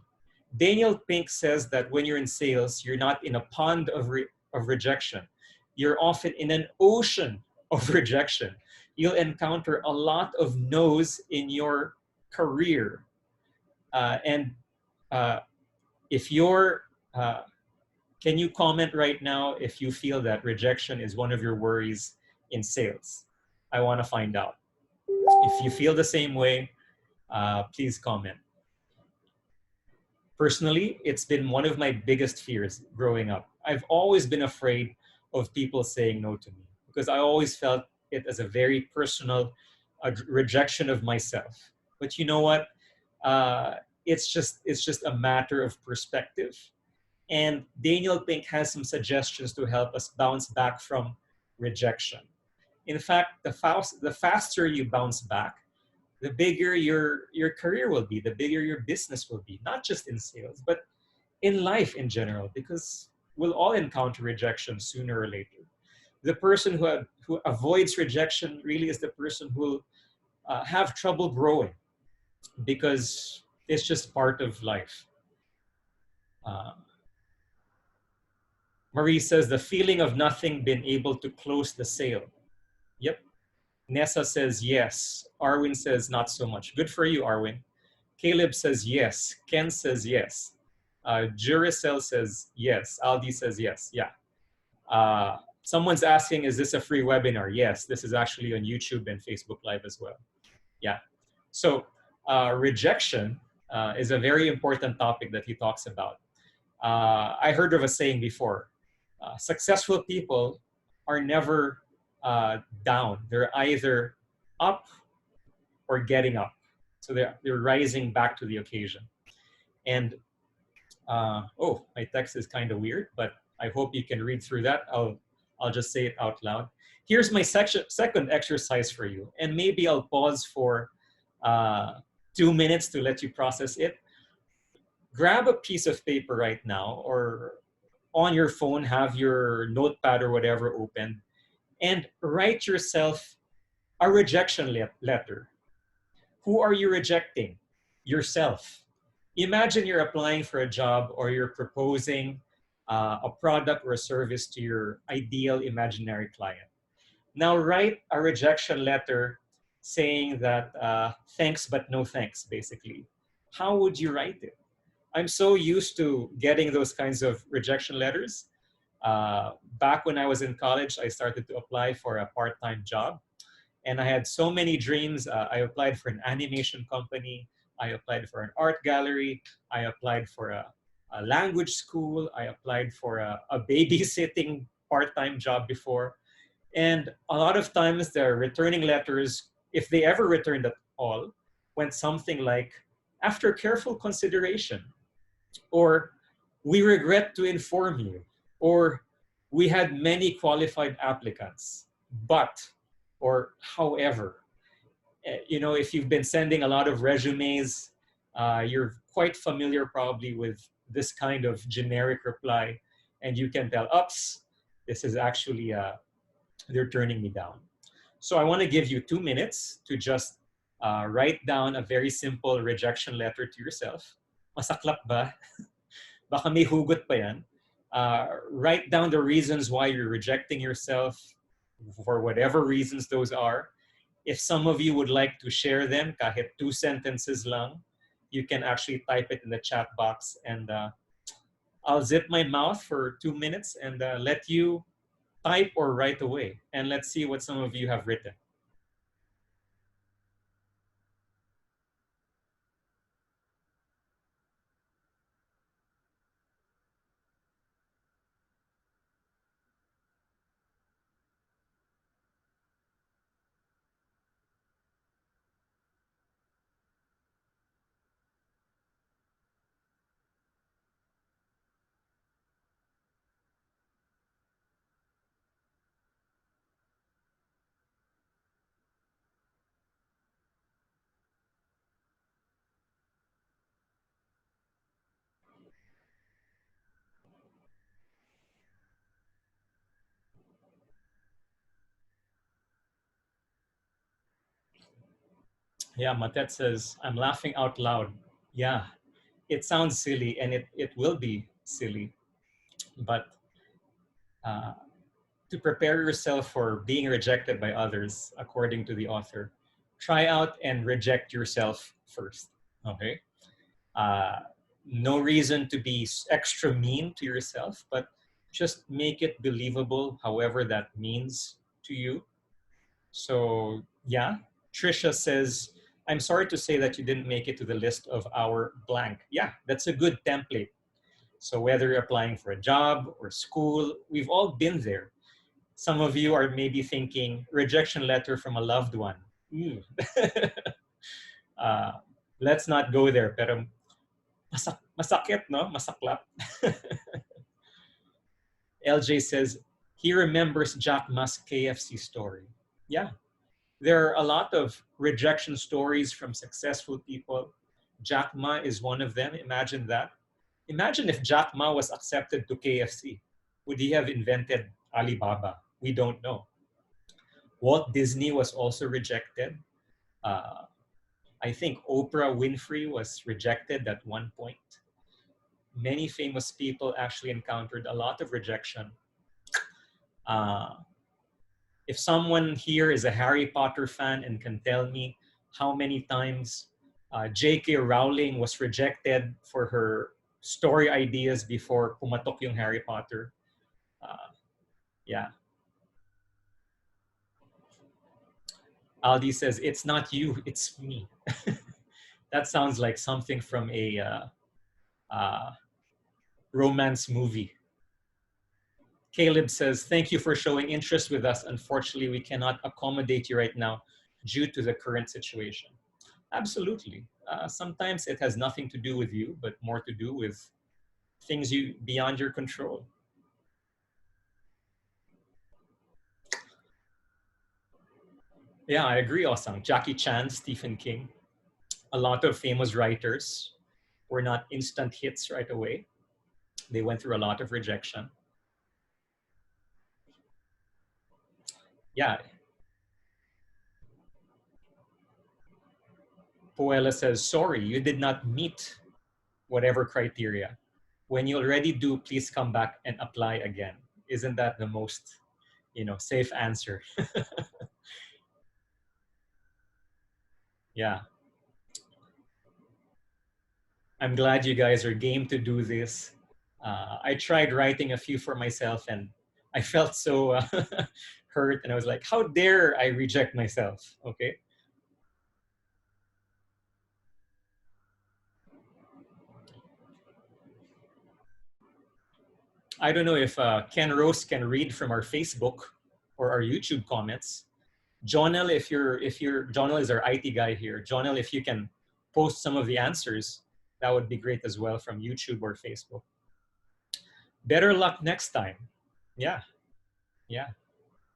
Daniel Pink says that when you're in sales, you're not in a pond of rejection. You're often in an ocean of rejection. You'll encounter a lot of no's in your career. And uh, if you're, can you comment right now if you feel that rejection is one of your worries in sales? I want to find out. If you feel the same way, please comment. Personally, it's been one of my biggest fears growing up. I've always been afraid of people saying no to me because I always felt it as a very personal rejection of myself. But you know what? Uh, it's just a matter of perspective. And Daniel Pink has some suggestions to help us bounce back from rejection. In fact, the faster you bounce back, the bigger your career will be, the bigger your business will be, not just in sales, but in life in general, because we'll all encounter rejection sooner or later. The person who avoids rejection really is the person who will have trouble growing because it's just part of life. Uh, Marie says the feeling of nothing being able to close the sale. Yep. Nessa says yes. Arwin says not so much. Good for you, Arwin. Caleb says yes. Ken says yes. Juricel says yes. Aldi says yes. Yeah. Someone's asking, is this a free webinar? Yes, this is actually on YouTube and Facebook Live as well. Yeah. So rejection is a very important topic that he talks about. I heard of a saying before, successful people are never down. They're either up or getting up. So they're rising back to the occasion. And oh, my text is kind of weird, but I hope you can read through that. I'll just say it out loud. Here's my second exercise for you. And maybe I'll pause for 2 minutes to let you process it. Grab a piece of paper right now or on your phone, have your notepad or whatever open, and write yourself a rejection letter. Who are you rejecting? Yourself. Imagine you're applying for a job or you're proposing a product or a service to your ideal imaginary client. Now write a rejection letter saying that thanks but no thanks, basically. How would you write it? I'm so used to getting those kinds of rejection letters. Back when I was in college, I started to apply for a part-time job. And I had so many dreams. I applied for an animation company. I applied for an art gallery. I applied for a language school. I applied for a babysitting part-time job before. And a lot of times their returning letters, if they ever returned at all, went something like, after careful consideration, or we regret to inform you, or we had many qualified applicants, but, or however. You know, if you've been sending a lot of resumes, you're quite familiar probably with this kind of generic reply, and you can tell, ups, this is actually, they're turning me down. So I want to give you 2 minutes to just write down a very simple rejection letter to yourself. Masaklap ba? Baka may hugot pa yan. Write down the reasons why you're rejecting yourself, for whatever reasons those are. If some of you would like to share them, kahit 2 sentences lang, you can actually type it in the chat box, and I'll zip my mouth for 2 minutes and let you type or write away. And let's see what some of you have written. Yeah, Matet says, I'm laughing out loud. Yeah, it sounds silly and it will be silly, but uh, to prepare yourself for being rejected by others, according to the author, try out and reject yourself first. Okay. Uh, no reason to be extra mean to yourself, but just make it believable, however that means to you. So, yeah, Trisha says, I'm sorry to say that you didn't make it to the list of our blank. Yeah, that's a good template. So, whether you're applying for a job or school, we've all been there. Some of you are maybe thinking, rejection letter from a loved one. Mm. uh, let's not go there. Pero masakit, no? Masaklap. LJ says, he remembers Jack Ma's KFC story. Yeah, there are a lot of rejection stories from successful people. Jack Ma is one of them. Imagine that. Imagine if Jack Ma was accepted to KFC. Would he have invented Alibaba? We don't know. Walt Disney was also rejected. Uh, I think Oprah Winfrey was rejected at one point. Many famous people actually encountered a lot of rejection. Uh, if someone here is a Harry Potter fan and can tell me how many times J.K. Rowling was rejected for her story ideas before pumatok yung Harry Potter, yeah. Aldi says, it's not you, it's me. That sounds like something from a uh, romance movie. Caleb says, thank you for showing interest with us. Unfortunately, we cannot accommodate you right now due to the current situation. Absolutely. Sometimes it has nothing to do with you, but more to do with things beyond your control. Yeah, I agree, Osang. Jackie Chan, Stephen King, a lot of famous writers were not instant hits right away. They went through a lot of rejection. Yeah. Puella says, sorry, you did not meet whatever criteria. When you already do, please come back and apply again. Isn't that the most, safe answer? Yeah. I'm glad you guys are game to do this. I tried writing a few for myself and I felt so hurt and I was like, how dare I reject myself? Okay. I don't know if Ken Rose can read from our Facebook or our YouTube comments. Jonel, if you're Jonel is our IT guy here. Jonel, if you can post some of the answers, that would be great as well from YouTube or Facebook. Better luck next time. Yeah, yeah.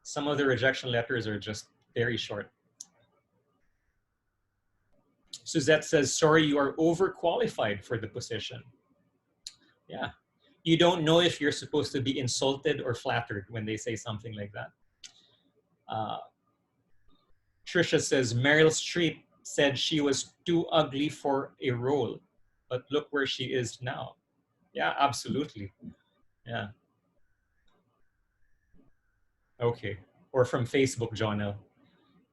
Some of the rejection letters are just very short. Suzette says, sorry, you are overqualified for the position. Yeah. You don't know if you're supposed to be insulted or flattered when they say something like that. Uh, Trisha says, Meryl Streep said she was too ugly for a role, but look where she is now. Yeah, absolutely. Yeah. Okay. Or from Facebook, Jonel.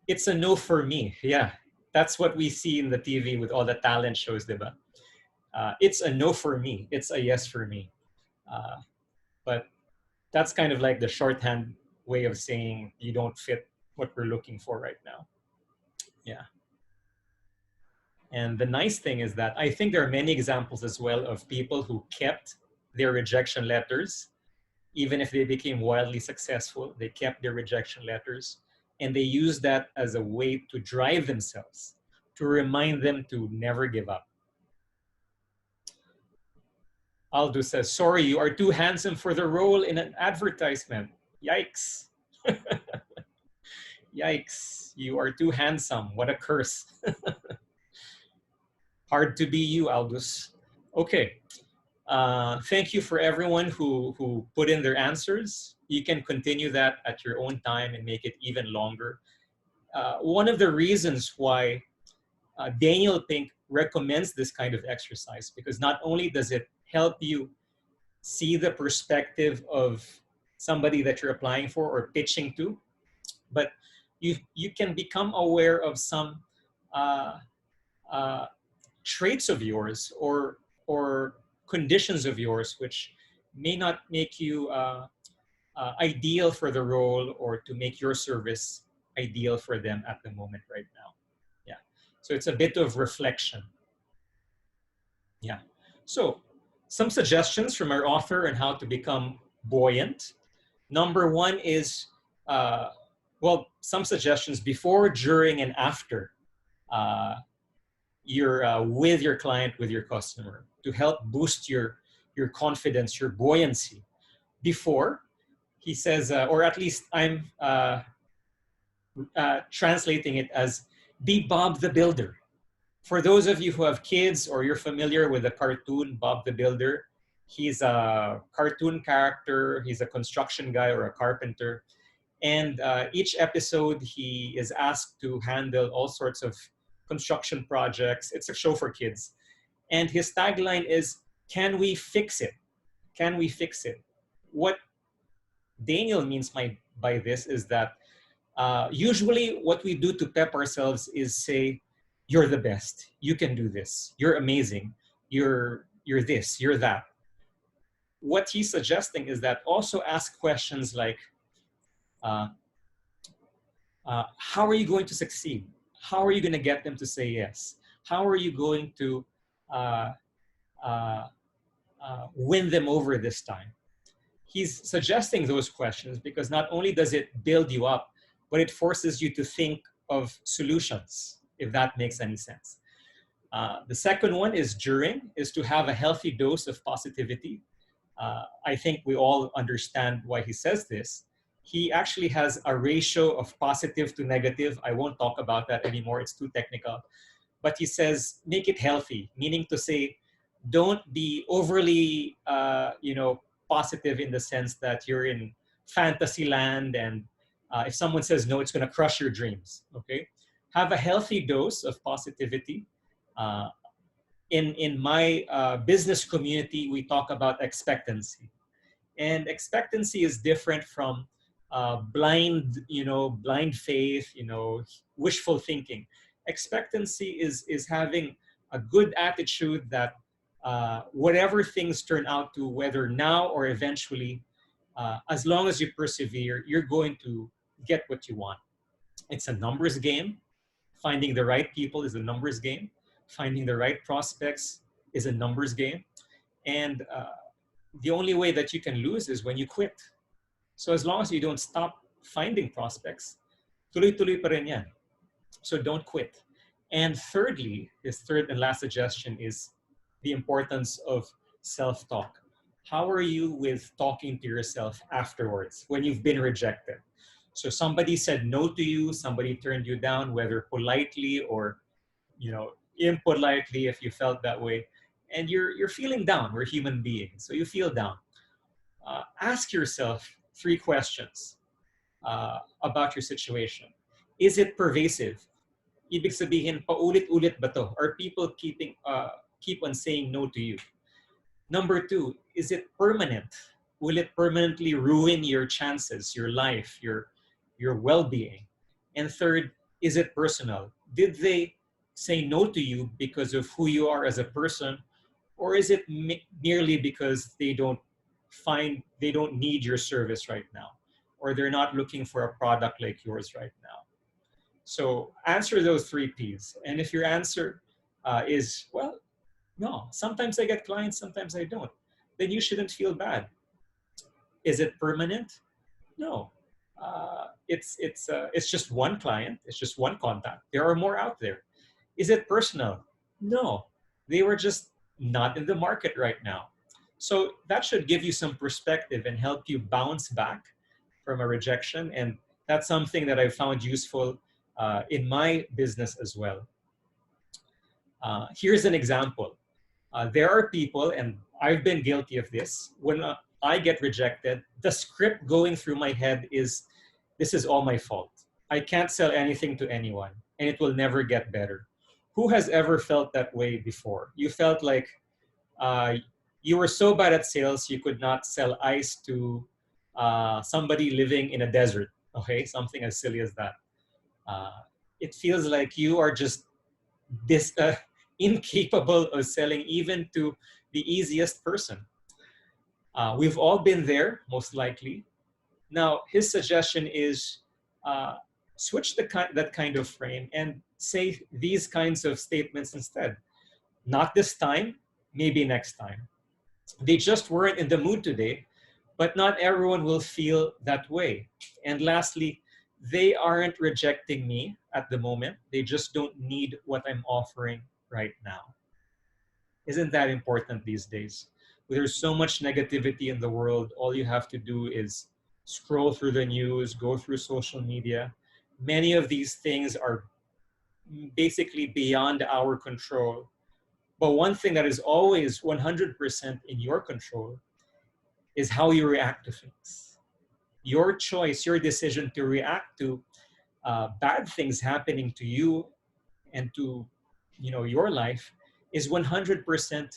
It's a no for me. Yeah. That's what we see in the TV with all the talent shows, diba? It's a no for me. It's a yes for me. Uh, but that's kind of like the shorthand way of saying you don't fit what we're looking for right now. Yeah. And the nice thing is that I think there are many examples as well of people who kept their rejection letters, even if they became wildly successful, they kept their rejection letters and they used that as a way to drive themselves, to remind them to never give up. Aldo says, sorry, you are too handsome for the role in an advertisement. Yikes. Yikes. You are too handsome. What a curse. Hard to be you, Aldous. Okay. Thank you for everyone who put in their answers. You can continue that at your own time and make it even longer. One of the reasons why Daniel Pink recommends this kind of exercise because not only does it help you see the perspective of somebody that you're applying for or pitching to, but you can become aware of some uh, uh, traits of yours or conditions of yours which may not make you ideal for the role or to make your service ideal for them at the moment right now. Yeah. So it's a bit of reflection. Yeah. So some suggestions from our author on how to become buoyant. Number one is, well, some suggestions before, during, and after uh, you're with your client, with your customer, to help boost your confidence, your buoyancy. Before, he says, or at least I'm translating it as, be Bob the Builder. For those of you who have kids or you're familiar with the cartoon Bob the Builder, he's a cartoon character, he's a construction guy or a carpenter. And each episode, he is asked to handle all sorts of construction projects. It's a show for kids. And his tagline is, can we fix it? Can we fix it? What Daniel means by this is that usually what we do to pep ourselves is say, you're the best. You can do this. You're amazing. You're this, you're that. What he's suggesting is that also ask questions like, uh, how are you going to succeed? How are you going to get them to say yes? How are you going to uh, uh, win them over this time? He's suggesting those questions because not only does it build you up, but it forces you to think of solutions, if that makes any sense. The second one is during, is to have a healthy dose of positivity. I think we all understand why he says this. He actually has a ratio of positive to negative. I won't talk about that anymore. It's too technical. But he says, make it healthy, meaning to say, don't be overly, positive in the sense that you're in fantasy land and if someone says no, it's going to crush your dreams. Okay, have a healthy dose of positivity. Uh, in my business community, we talk about expectancy, and expectancy is different from blind faith, wishful thinking. Expectancy is having a good attitude that whatever things turn out to, whether now or eventually, as long as you persevere, you're going to get what you want. It's a numbers game. Finding the right people is a numbers game. Finding the right prospects is a numbers game. And the only way that you can lose is when you quit. So as long as you don't stop finding prospects, tuloy-tuloy pa rin yan. So don't quit. And thirdly, his third and last suggestion is the importance of self-talk. How are you with talking to yourself afterwards when you've been rejected? So somebody said no to you, somebody turned you down, whether politely or impolitely if you felt that way. And you're feeling down. We're human beings, so you feel down. Ask yourself 3 questions about your situation. Is it pervasive? Ibig sabihin, paulit-ulit ba to? Are people keep on saying no to you? Number 2, is it permanent? Will it permanently ruin your chances, your life, your well-being? And third, is it personal? Did they say no to you because of who you are as a person, or is it merely because they don't need your service right now, or they're not looking for a product like yours right now? So answer those 3 P's. And if your answer is, well, no, sometimes I get clients, sometimes I don't, then you shouldn't feel bad. Is it permanent? No. It's just one client. It's just one contact. There are more out there. Is it personal? No. They were just not in the market right now. So that should give you some perspective and help you bounce back from a rejection. And that's something that I found useful in my business as well. Here's an example. There are people, and I've been guilty of this, when I get rejected, the script going through my head is, this is all my fault. I can't sell anything to anyone, and it will never get better. Who has ever felt that way before? You felt like uh, you were so bad at sales, you could not sell ice to somebody living in a desert, okay? Something as silly as that. Uh, it feels like you are just this incapable of selling even to the easiest person. We've all been there, most likely. Now, his suggestion is uh, switch that kind of frame and say these kinds of statements instead. Not this time, maybe next time. They just weren't in the mood today, but not everyone will feel that way. And lastly, they aren't rejecting me at the moment. They just don't need what I'm offering right now. Isn't that important these days? There's so much negativity in the world. All you have to do is scroll through the news, go through social media. Many of these things are basically beyond our control. But one thing that is always 100% in your control is how you react to things. Your choice, your decision to react to bad things happening to you and to your life is 100%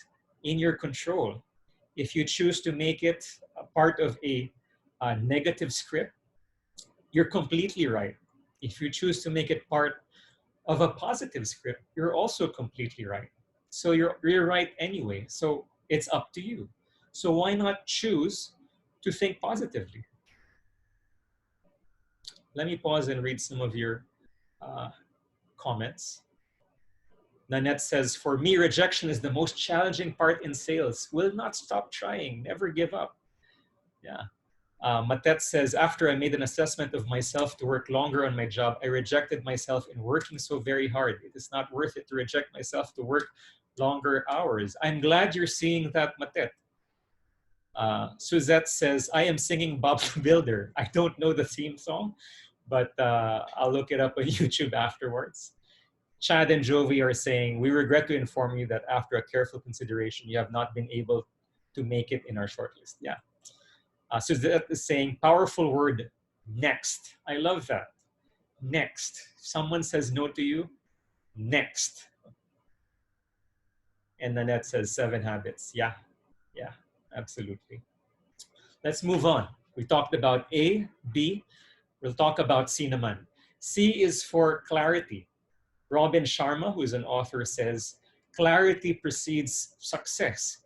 in your control. If you choose to make it a part of a negative script, you're completely right. If you choose to make it part of a positive script, you're also completely right. So you're right anyway. So it's up to you. So why not choose to think positively? Let me pause and read some of your uh, comments. Nanette says, for me, rejection is the most challenging part in sales. Will not stop trying, never give up. Yeah. Matet says, after I made an assessment of myself to work longer on my job, I rejected myself in working so very hard. It is not worth it to reject myself to work longer hours. I'm glad you're seeing that, Matet. Suzette says, I am singing Bob the Builder. I don't know the theme song, but I'll look it up on YouTube afterwards. Chad and Jovi are saying, we regret to inform you that after a careful consideration, you have not been able to make it in our shortlist. Yeah. Suzette is saying, powerful word, next. I love that. Next. If someone says no to you, next. And Nanette says, 7 habits. Yeah, yeah, absolutely. Let's move on. We talked about A, B. We'll talk C naman. C is for clarity. Robin Sharma, who is an author, says, clarity precedes success.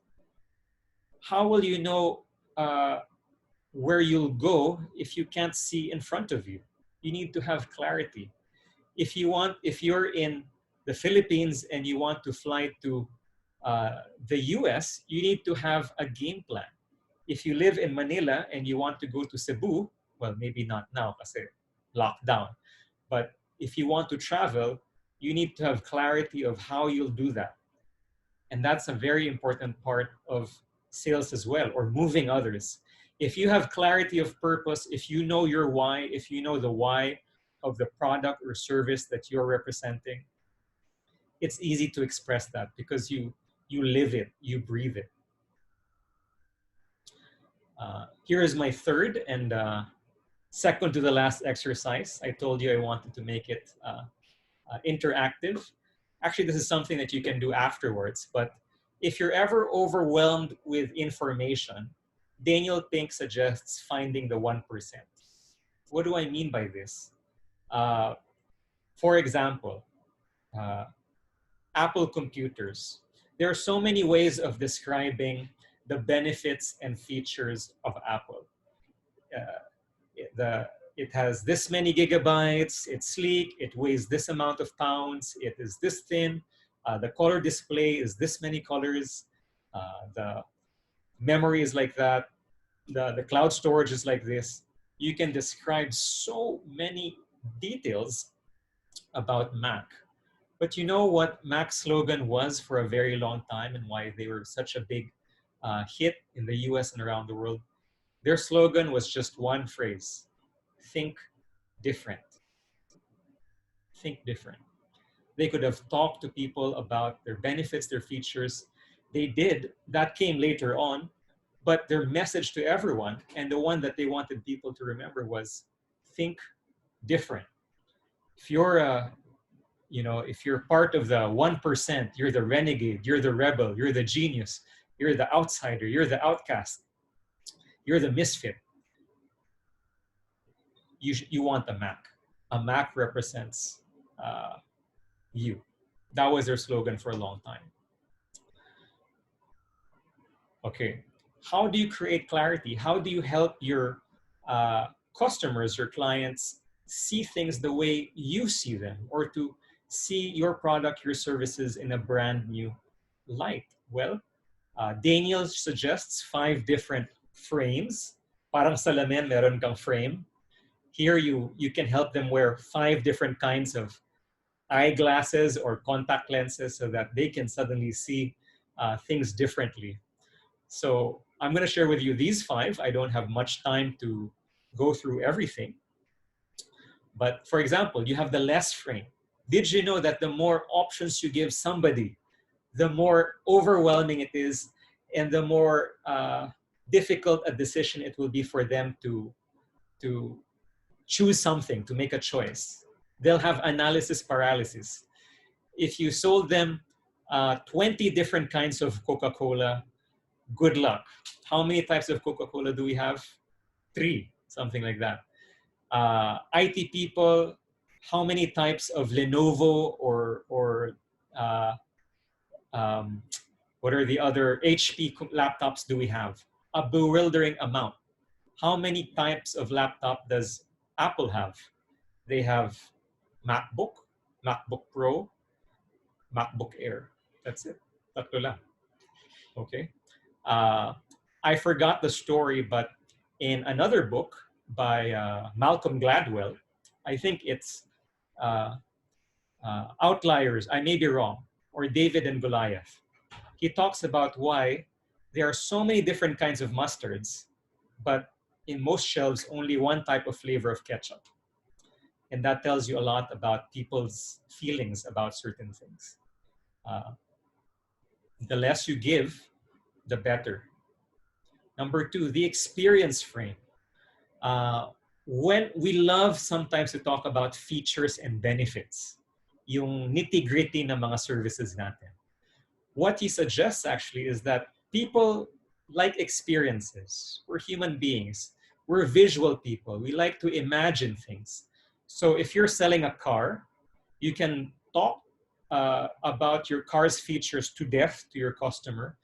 How will you know where you'll go if you can't see in front of you? You need to have clarity. If you're in the Philippines and you want to fly to the US, you need to have a game plan. If you live in Manila and you want to go to Cebu, well, maybe not now kasi lockdown, but if you want to travel, you need to have clarity of how you'll do that. And that's a very important part of sales as well, or moving others. If you have clarity of purpose, if you know your why, if you know the why of the product or service that you're representing, it's easy to express that because you live it, you breathe it. Here is my third and second to the last exercise. I told you I wanted to make it interactive. Actually, this is something that you can do afterwards, but if you're ever overwhelmed with information, Daniel Pink suggests finding the 1%. What do I mean by this? For example, uh, Apple computers. There are so many ways of describing the benefits and features of Apple. It has this many gigabytes, it's sleek, it weighs this amount of pounds, it is this thin, the color display is this many colors, the memory is like that, the cloud storage is like this. You can describe so many details about Mac. But you know what Mac's slogan was for a very long time and why they were such a big hit in the US and around the world? Their slogan was just one phrase: think different. Think different. They could have talked to people about their benefits, their features. They did. That came later on. But their message to everyone, and the one that they wanted people to remember, was think different. If you're if you're part of the 1%, you're the renegade, you're the rebel, you're the genius, you're the outsider, you're the outcast, you're the misfit. You want a Mac. A Mac represents you. That was their slogan for a long time. Okay, how do you create clarity? How do you help your customers, your clients, see things the way you see them, or to see your product, your services in a brand new light? Well, Daniel suggests 5 different frames. Parang salamin, meron kang frame. Here you can help them wear 5 different kinds of eyeglasses or contact lenses so that they can suddenly see things differently. So I'm going to share with you these 5. I don't have much time to go through everything. But for example, you have the less frame. Did you know that the more options you give somebody, the more overwhelming it is and the more difficult a decision it will be for them to choose something, to make a choice. They'll have analysis paralysis. If you sold them 20 different kinds of Coca-Cola, good luck. How many types of Coca-Cola do we have? 3, something like that. IT people, how many types of Lenovo or what are the other HP laptops do we have? A bewildering amount. How many types of laptop does Apple have? They have MacBook, MacBook Pro, MacBook Air. That's it. Tatlo lang. Okay. I forgot the story, but in another book by Malcolm Gladwell, I think it's Outliers, I may be wrong, or David and Goliath. He talks about why there are so many different kinds of mustards, but in most shelves, only one type of flavor of ketchup. And that tells you a lot about people's feelings about certain things. The less you give, the better. Number 2, the experience frame. When we love sometimes to talk about features and benefits, yung nitty-gritty na mga services natin. What he suggests actually is that people like experiences. We're human beings. We're visual people. We like to imagine things. So if you're selling a car, you can talk about your car's features to death to your customer,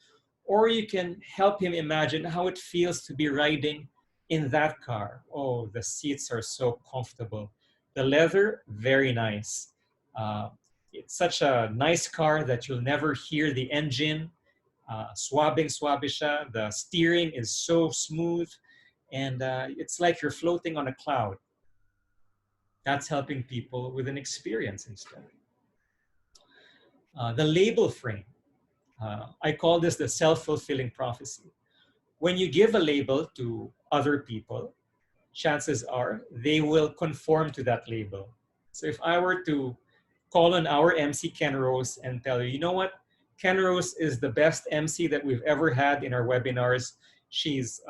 or you can help him imagine how it feels to be riding in that car. Oh, the seats are so comfortable. The leather, very nice. It's such a nice car that you'll never hear the engine. Swabbing siya. The steering is so smooth. And it's like you're floating on a cloud. That's helping people with an experience instead. The label frame. I call this the self-fulfilling prophecy. When you give a label to other people, chances are they will conform to that label. So if I were to call on our MC Ken Rose and tell you, you know what? Ken Rose is the best MC that we've ever had in our webinars. She's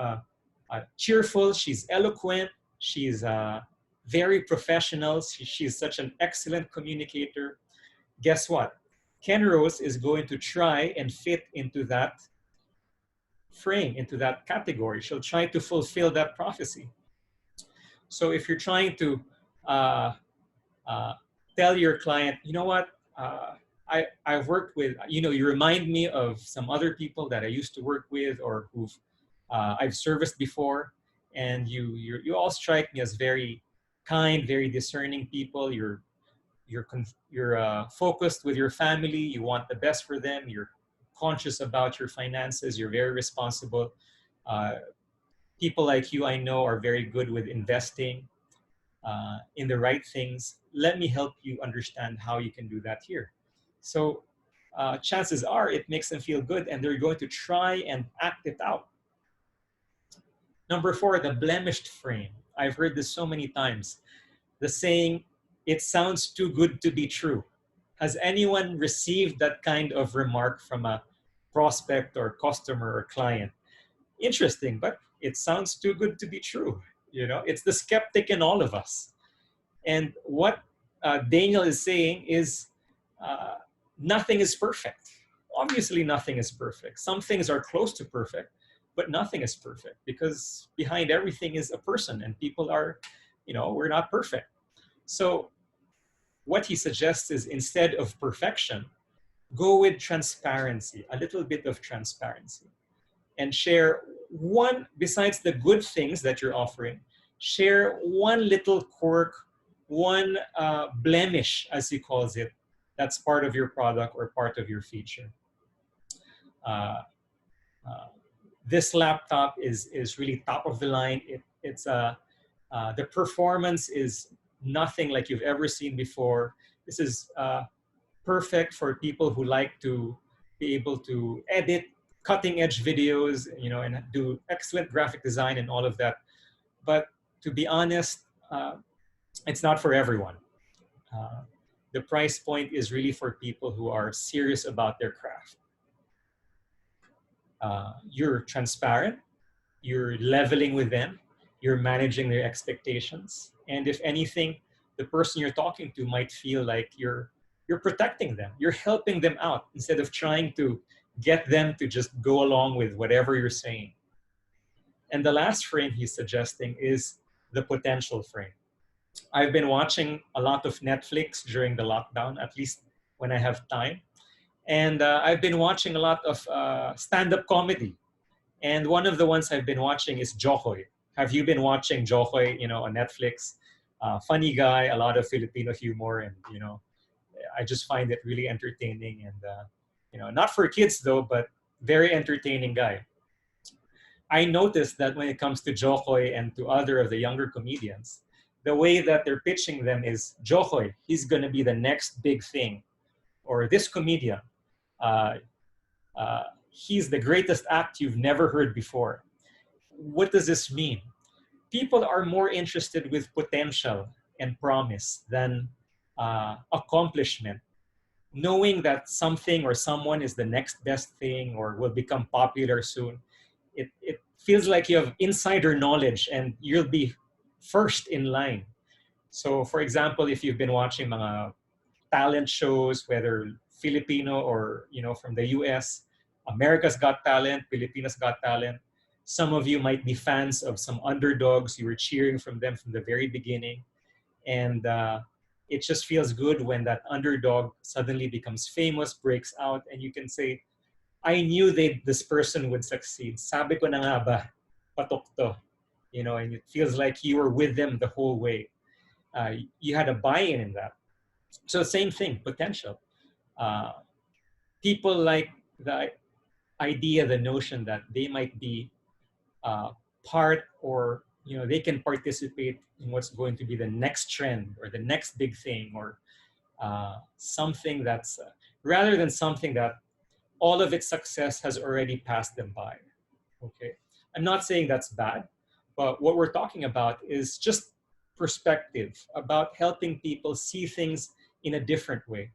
cheerful, she's eloquent, she's very professional, she's such an excellent communicator. Guess what? Ken Rose is going to try and fit into that frame, into that category. She'll try to fulfill that prophecy. So if you're trying to tell your client, you know what, I've worked with, you remind me of some other people that I used to work with or who've I've serviced before, and you all strike me as very kind, very discerning people. You're focused with your family. You want the best for them. You're conscious about your finances. You're very responsible. People like you, I know, are very good with investing in the right things. Let me help you understand how you can do that here. So chances are it makes them feel good and they're going to try and act it out. Number 4, the blemished frame. I've heard this so many times. The saying, it sounds too good to be true. Has anyone received that kind of remark from a prospect or customer or client? Interesting, but it sounds too good to be true. It's the skeptic in all of us. And what Daniel is saying is uh, nothing is perfect. Obviously, nothing is perfect. Some things are close to perfect, but nothing is perfect because behind everything is a person, and people are, we're not perfect. So, what he suggests is instead of perfection, go with transparency, a little bit of transparency, and share one, besides the good things that you're offering, share one little quirk, one blemish, as he calls it, that's part of your product or part of your feature. Uh, uh, this laptop is really top of the line. The performance is nothing like you've ever seen before. This is perfect for people who like to be able to edit cutting edge videos, and do excellent graphic design and all of that. But to be honest, it's not for everyone. Uh, the price point is really for people who are serious about their craft. You're transparent, you're leveling with them, you're managing their expectations. And if anything, the person you're talking to might feel like you're protecting them, you're helping them out instead of trying to get them to just go along with whatever you're saying. And the last frame he's suggesting is the potential frame. I've been watching a lot of Netflix during the lockdown, at least when I have time. And I've been watching a lot of stand-up comedy. And one of the ones I've been watching is Jokoy. Have you been watching Jokoy, on Netflix? Funny guy, a lot of Filipino humor, and I just find it really entertaining, and not for kids though, but very entertaining guy. I noticed that when it comes to Jokoy and to other of the younger comedians, the way that they're pitching them is Jokoy, he's gonna be the next big thing, or this comedian, uh, he's the greatest act you've never heard before. What does this mean? People are more interested with potential and promise than accomplishment. Knowing that something or someone is the next best thing or will become popular soon, it feels like you have insider knowledge and you'll be first in line. So, for example, if you've been watching mga talent shows, whether Filipino or from the US, America's Got Talent, Filipinas Got Talent. Some of you might be fans of some underdogs. You were cheering from them from the very beginning, and it just feels good when that underdog suddenly becomes famous, breaks out, and you can say, "I knew this person would succeed. Sabi ko na nga ba, patok to." And it feels like you were with them the whole way. You had a buy-in in that. So same thing, potential. Uh, People like the idea, the notion that they might be part, or they can participate in what's going to be the next trend or the next big thing, or something that's rather than something that all of its success has already passed them by. Okay, I'm not saying that's bad, but what we're talking about is just perspective about helping people see things in a different way.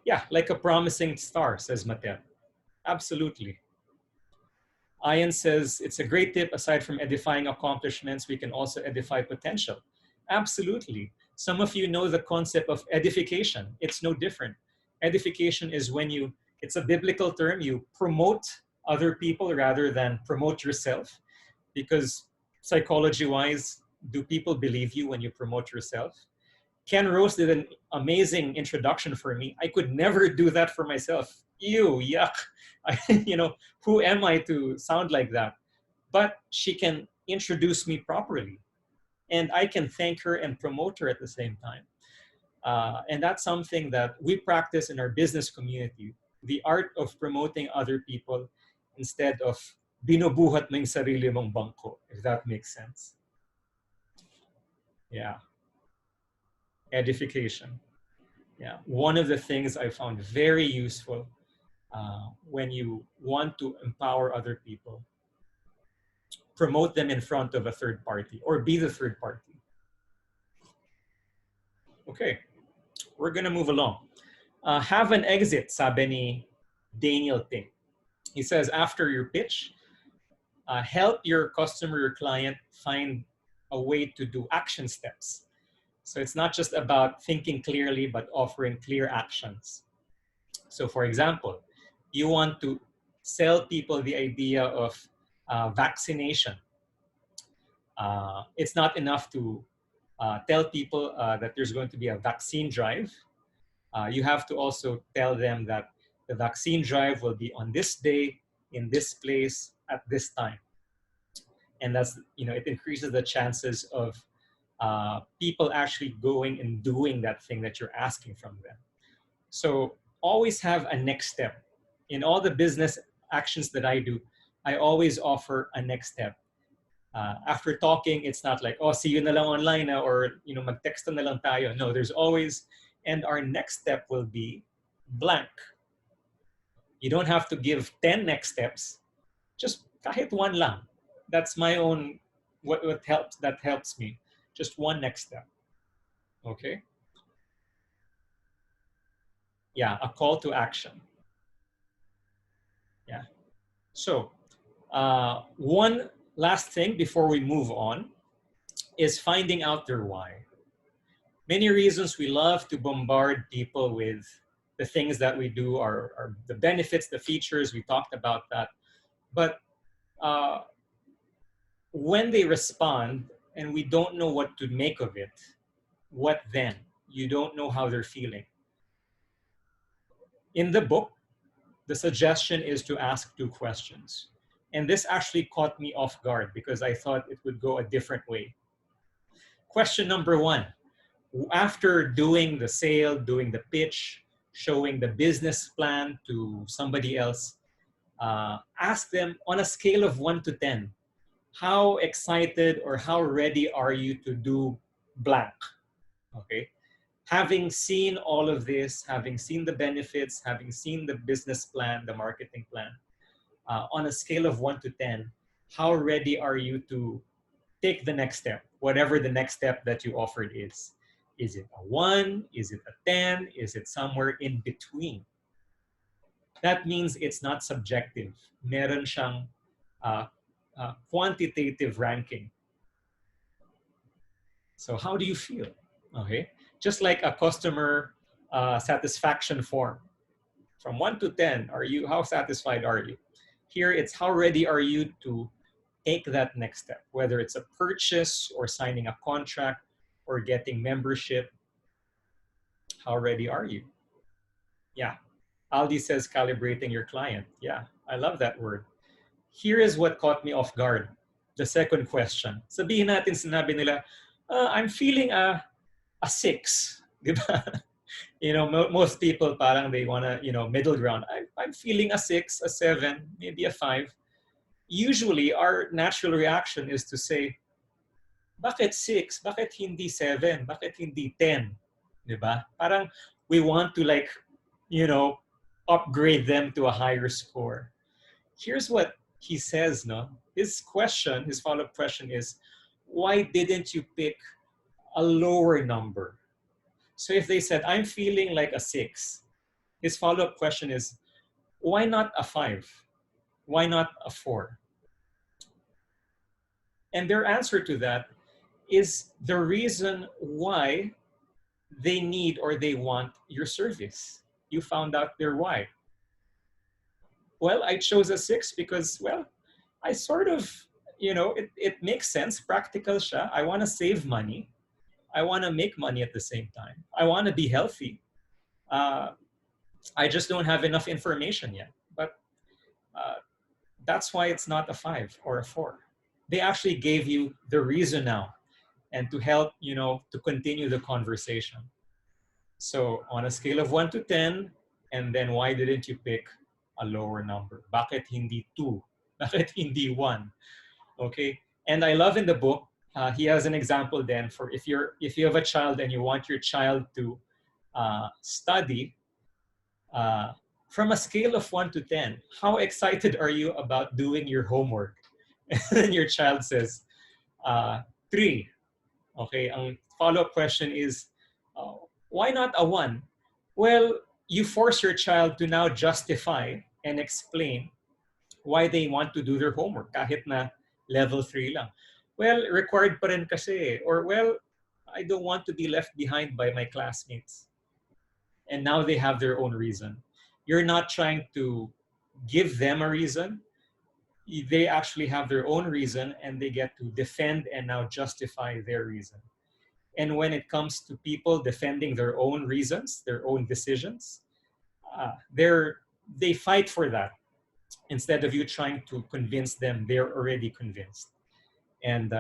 Yeah, like a promising star, says Mateo. Absolutely. Ian says, it's a great tip. Aside from edifying accomplishments, we can also edify potential. Absolutely. Some of you know the concept of edification. It's no different. Edification is when it's a biblical term, you promote other people rather than promote yourself. Because psychology-wise, do people believe you when you promote yourself? Ken Rose did an amazing introduction for me. I could never do that for myself. Ew, yuck. Who am I to sound like that? But she can introduce me properly. And I can thank her and promote her at the same time. And that's something that we practice in our business community. The art of promoting other people instead of binubuhat mo yung sarili mong bangko, if that makes sense. Yeah. Edification. Yeah. One of the things I found very useful when you want to empower other people, promote them in front of a third party or be the third party. Okay, we're gonna move along. Have an exit, sabi ni Daniel Ting. He says, after your pitch, help your customer, your client find a way to do action steps. So it's not just about thinking clearly, but offering clear actions. So for example, you want to sell people the idea of vaccination. It's not enough to tell people that there's going to be a vaccine drive. You have to also tell them that the vaccine drive will be on this day, in this place, at this time. And that's, it increases the chances of people actually going and doing that thing that you're asking from them. So always have a next step. In all the business actions that I do, I always offer a next step. After talking, it's not like, oh, see you na lang online, or mag-text na lang tayo. No, there's always, and our next step will be blank. You don't have to give 10 next steps, just kahit one lang. That's my own, that helps me. Just one next step, okay? Yeah, a call to action. Yeah, so one last thing before we move on is finding out their why. Many reasons we love to bombard people with the things that we do, are the benefits, the features, we talked about that. But when they respond and we don't know what to make of it, what then? You don't know how they're feeling. In the book, the suggestion is to ask 2 questions. And this actually caught me off guard because I thought it would go a different way. Question number 1, after doing the sale, doing the pitch, showing the business plan to somebody else, ask them on a scale of 1 to 10, how excited or how ready are you to do blank? Okay. Having seen all of this, having seen the benefits, having seen the business plan, the marketing plan, on a scale of 1 to 10, how ready are you to take the next step, whatever the next step that you offered is? Is it a 1? Is it a 10? Is it somewhere in between? That means it's not subjective. Meron siyang quantitative ranking. So how do you feel? Okay, just like a customer satisfaction form, from 1 to 10, how satisfied are you? Here it's how ready are you to take that next step, whether it's a purchase or signing a contract or getting membership. How ready are you? Yeah. Aldi says calibrating your client. Yeah, I love that word. Here is what caught me off guard. The second question. Sabihin natin, sinabi nila, I'm feeling a 6. Diba? Most people parang they want to, middle ground. I'm feeling a 6, a 7, maybe a 5. Usually, our natural reaction is to say, bakit 6? Bakit hindi 7? Bakit hindi 10? Diba? Parang we want to upgrade them to a higher score. Here's what he says, no? His follow-up question is, why didn't you pick a lower number? So if they said, I'm feeling like a 6, his follow-up question is, why not a 5? Why not a 4? And their answer to that is the reason why they need or they want your service. You found out their why. Well, I chose a 6 because, I sort of, it makes sense, practical siya. I want to save money. I want to make money at the same time. I want to be healthy. I just don't have enough information yet. But that's why it's not a 5 or a 4. They actually gave you the reason now and to help, to continue the conversation. So on a scale of 1 to 10, and then why didn't you pick a lower number? Bakit hindi 2? Bakit hindi 1? Okay. And I love in the book, he has an example then for if you have a child and you want your child to study, from a scale of 1 to 10, how excited are you about doing your homework? And then your child says, 3. Okay, ang follow-up question is, why not a 1? Well, you force your child to now justify and explain why they want to do their homework kahit na level 3 lang. well, required pa rin kasi. Or, well, I don't want to be left behind by my classmates. And now they have their own reason. You're not trying to give them a reason. They actually have their own reason and they get to defend and now justify their reason. And when it comes to people defending their own reasons, their own decisions, they fight for that instead of you trying to convince them they're already convinced. And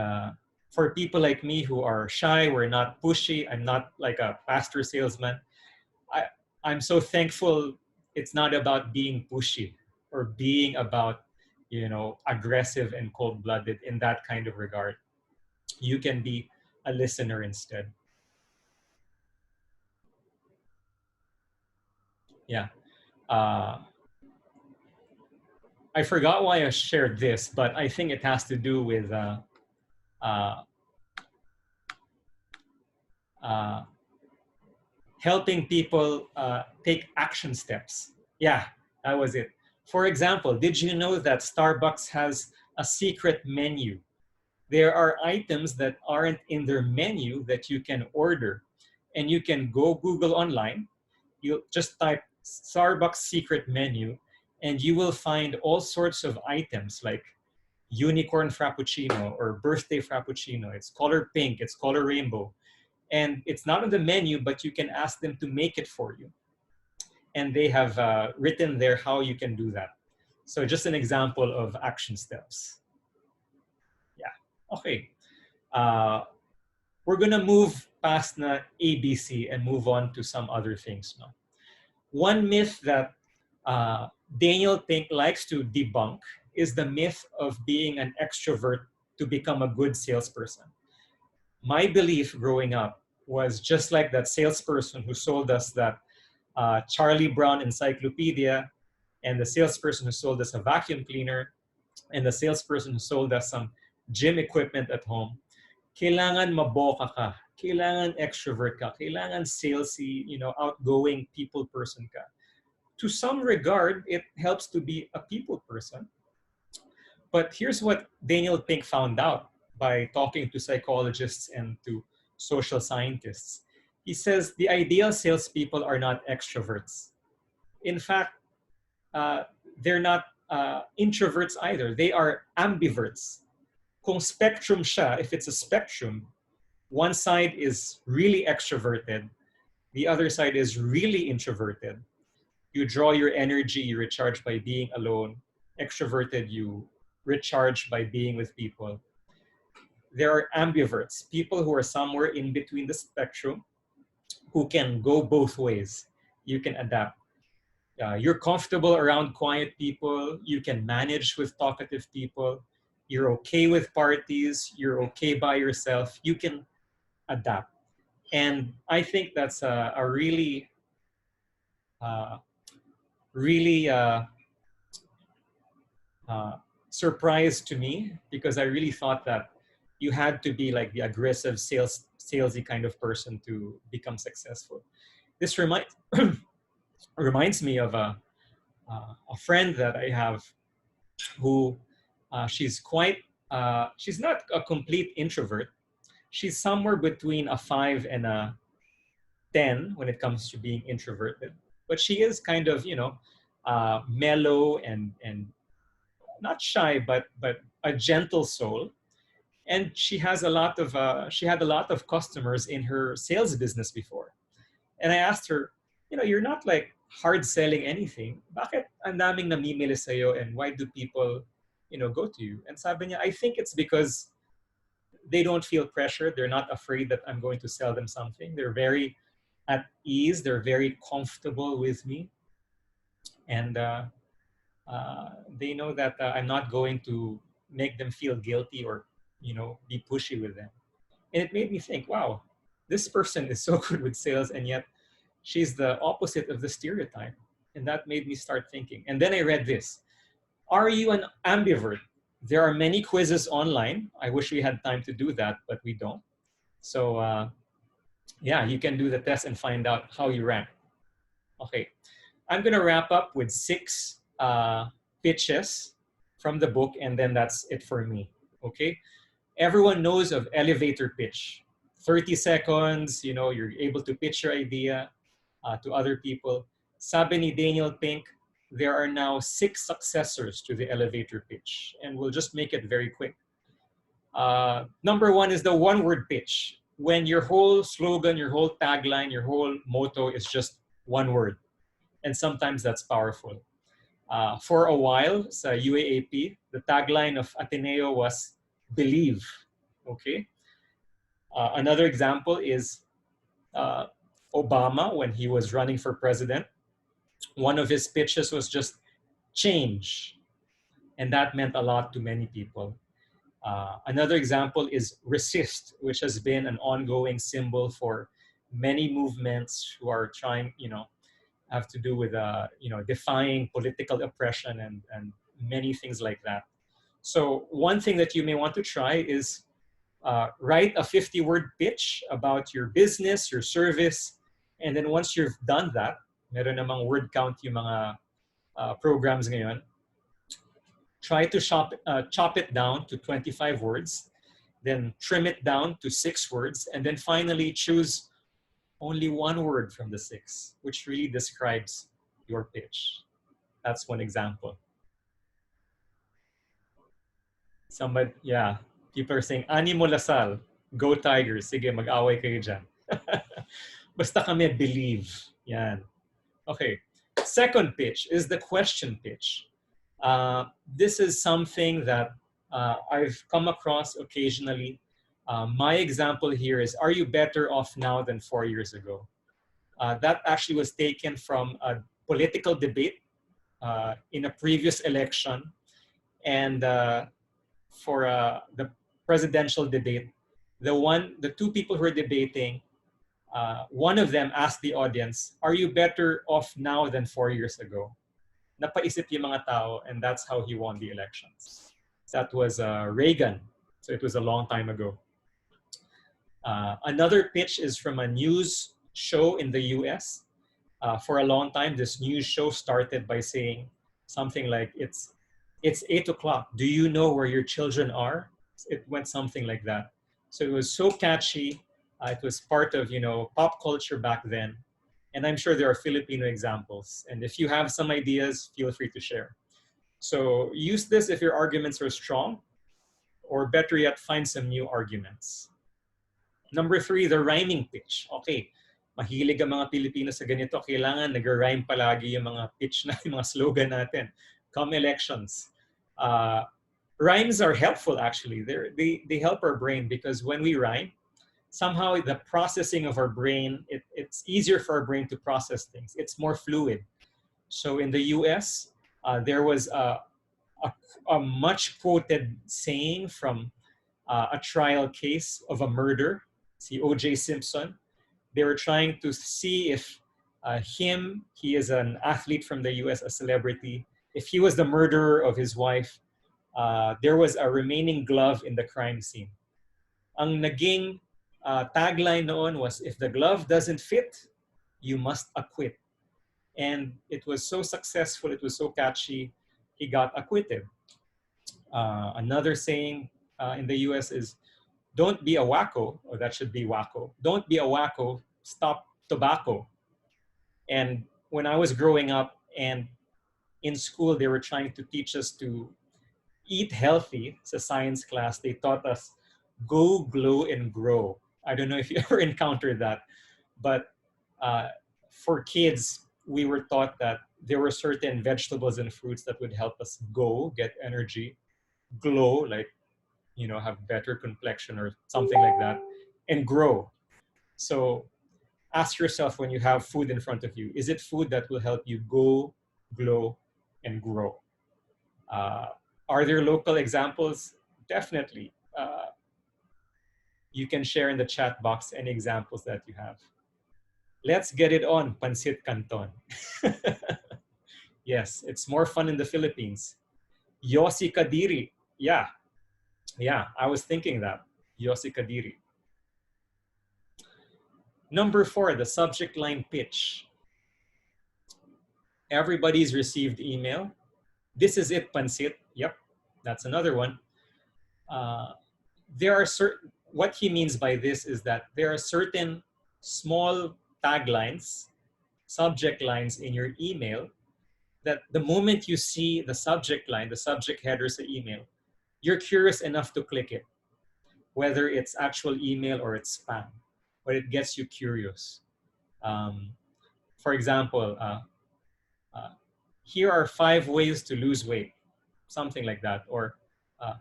for people like me who are shy, we're not pushy, I'm not like a pastor salesman, I, I'm so thankful it's not about being pushy or being about, aggressive and cold-blooded in that kind of regard. You can be a listener instead. Yeah. Uh, I forgot why I shared this, but I think it has to do with uh, uh, helping people take action steps. Yeah, that was it. For example, did you know that Starbucks has a secret menu? There are items that aren't in their menu that you can order. And you can go Google online, you just type Starbucks secret menu, and you will find all sorts of items like unicorn frappuccino or birthday frappuccino. It's color pink, it's color rainbow. And it's not on the menu, but you can ask them to make it for you. And they have written there how you can do that. So just an example of action steps. Yeah. Okay. Uh, we're gonna move past na ABC and move on to some other things. No? One myth that Daniel Pink likes to debunk is the myth of being an extrovert to become a good salesperson. My belief growing up was just like that salesperson who sold us that Charlie Brown encyclopedia, and the salesperson who sold us a vacuum cleaner, and the salesperson who sold us some gym equipment at home. Kailangan maboka ka. Kailangan extrovert ka. Kailangan salesy, outgoing people person ka. To some regard, it helps to be a people person. But here's what Daniel Pink found out by talking to psychologists and to social scientists. He says the ideal salespeople are not extroverts. In fact, uh, they're not introverts either. They are ambiverts. Kung spectrum siya, if it's a spectrum, one side is really extroverted, the other side is really introverted. You draw your energy, you recharge by being alone. Extroverted, you recharge by being with people. There are ambiverts, people who are somewhere in between the spectrum, who can go both ways. You can adapt. You're comfortable around quiet people. You can manage with talkative people. You're okay with parties. You're okay by yourself. You can adapt. And I think that's a really, uh, really uh, surprise to me, because I really thought that you had to be like the aggressive salesy kind of person to become successful. This reminds me of a friend that I have who she's not a complete introvert. She's somewhere between a 5 and a 10 when it comes to being introverted. But she is kind of, mellow and not shy, but a gentle soul. And she had a lot of customers in her sales business before. And I asked her, you're not like hard selling anything. Bakit ang daming namimili sa'yo, and why do people, go to you? And sabi niya, I think it's because they don't feel pressure. They're not afraid that I'm going to sell them something. They're very at ease. They're very comfortable with me. And they know that I'm not going to make them feel guilty or, be pushy with them. And it made me think, wow, this person is so good with sales, and yet she's the opposite of the stereotype. And that made me start thinking. And then I read this. Are you an ambivert? There are many quizzes online. I wish we had time to do that, but we don't. So yeah, you can do the test and find out how you rank. Okay, I'm gonna wrap up with 6 pitches from the book, and then that's it for me. Okay, Everyone knows of elevator pitch. 30 seconds, you know, you're able to pitch your idea to other people. Sabi ni Daniel Pink, there are now 6 successors to the elevator pitch, and we'll just make it very quick. Number 1 is the one-word pitch. When your whole slogan, your whole tagline, your whole motto is just one word. And sometimes that's powerful. For a while, sa UAAP, the tagline of Ateneo was believe. Okay. Another example is Obama when he was running for president. One of his pitches was just change. And that meant a lot to many people. Another example is resist, which has been an ongoing symbol for many movements who are trying, you know, have to do with, you know, defying political oppression and many things like that. So one thing that you may want to try is write a 50-word pitch about your business, your service, and then once you've done that, meron namang word count yung mga programs ngayon, try to chop it down to 25 words, then trim it down to 6 words, and then finally choose only one word from the 6, which really describes your pitch. That's one example. Somebody, yeah, people are saying, Animo Lasal, go Tigers, sige, mag-away kayo dyan. Basta kami believe. Yan. Okay. Second pitch is the question pitch. This is something that I've come across occasionally. My example here is, are you better off now than 4 years ago? That actually was taken from a political debate in a previous election. And for the presidential debate, the 2 people who were debating, one of them asked the audience, are you better off now than 4 years ago? Napaisip yung mga tao, and that's how he won the elections. That was Reagan, so it was a long time ago. Another pitch is from a news show in the US. For a long time, this news show started by saying something like, it's 8 o'clock. Do you know where your children are? It went something like that. So it was so catchy. It was part of, you know, pop culture back then. And I'm sure there are Filipino examples. And if you have some ideas, feel free to share. So use this if your arguments are strong, or better yet, find some new arguments. Number 3, the rhyming pitch. Okay, mahilig ang mga Pilipino sa ganito. Kailangan nag-rhyme palagi yung mga pitch na, yung mga slogan natin. Come elections. Rhymes are helpful, actually. They help our brain, because when we rhyme, somehow the processing of our brain, it's easier for our brain to process things. It's more fluid. So in the US, there was a much quoted saying from a trial case of a murder, see O.J. Simpson. They were trying to see if he is an athlete from the US, a celebrity, if he was the murderer of his wife, there was a remaining glove in the crime scene. Ang naging tagline noon was, if the glove doesn't fit, you must acquit. And it was so successful, it was so catchy, he got acquitted. Another saying in the US is, don't be a wacko, or that should be wacko. Don't be a wacko, stop tobacco. And when I was growing up and in school, they were trying to teach us to eat healthy. It's a science class. They taught us, go, glow, and grow. I don't know if you ever encountered that, but for kids, we were taught that there were certain vegetables and fruits that would help us go, get energy, glow, like, you know, have better complexion or something like that, and grow. So ask yourself, when you have food in front of you, is it food that will help you go, glow, and grow? Are there local examples? Definitely. You can share in the chat box any examples that you have. Let's get it on, Pansit Canton. Yes, it's more fun in the Philippines. Yossi Kadiri. Yeah, I was thinking that. Yossi Kadiri. Number 4, the subject line pitch. Everybody's received email. This is it, Pansit. Yep, that's another one. there are certain, what he means by this is that there are certain small taglines, subject lines in your email that the moment you see the subject line, the subject header sa email, you're curious enough to click it, whether it's actual email or it's spam, but it gets you curious. Um, for example, uh, here are 5 ways to lose weight, something like that, or uh,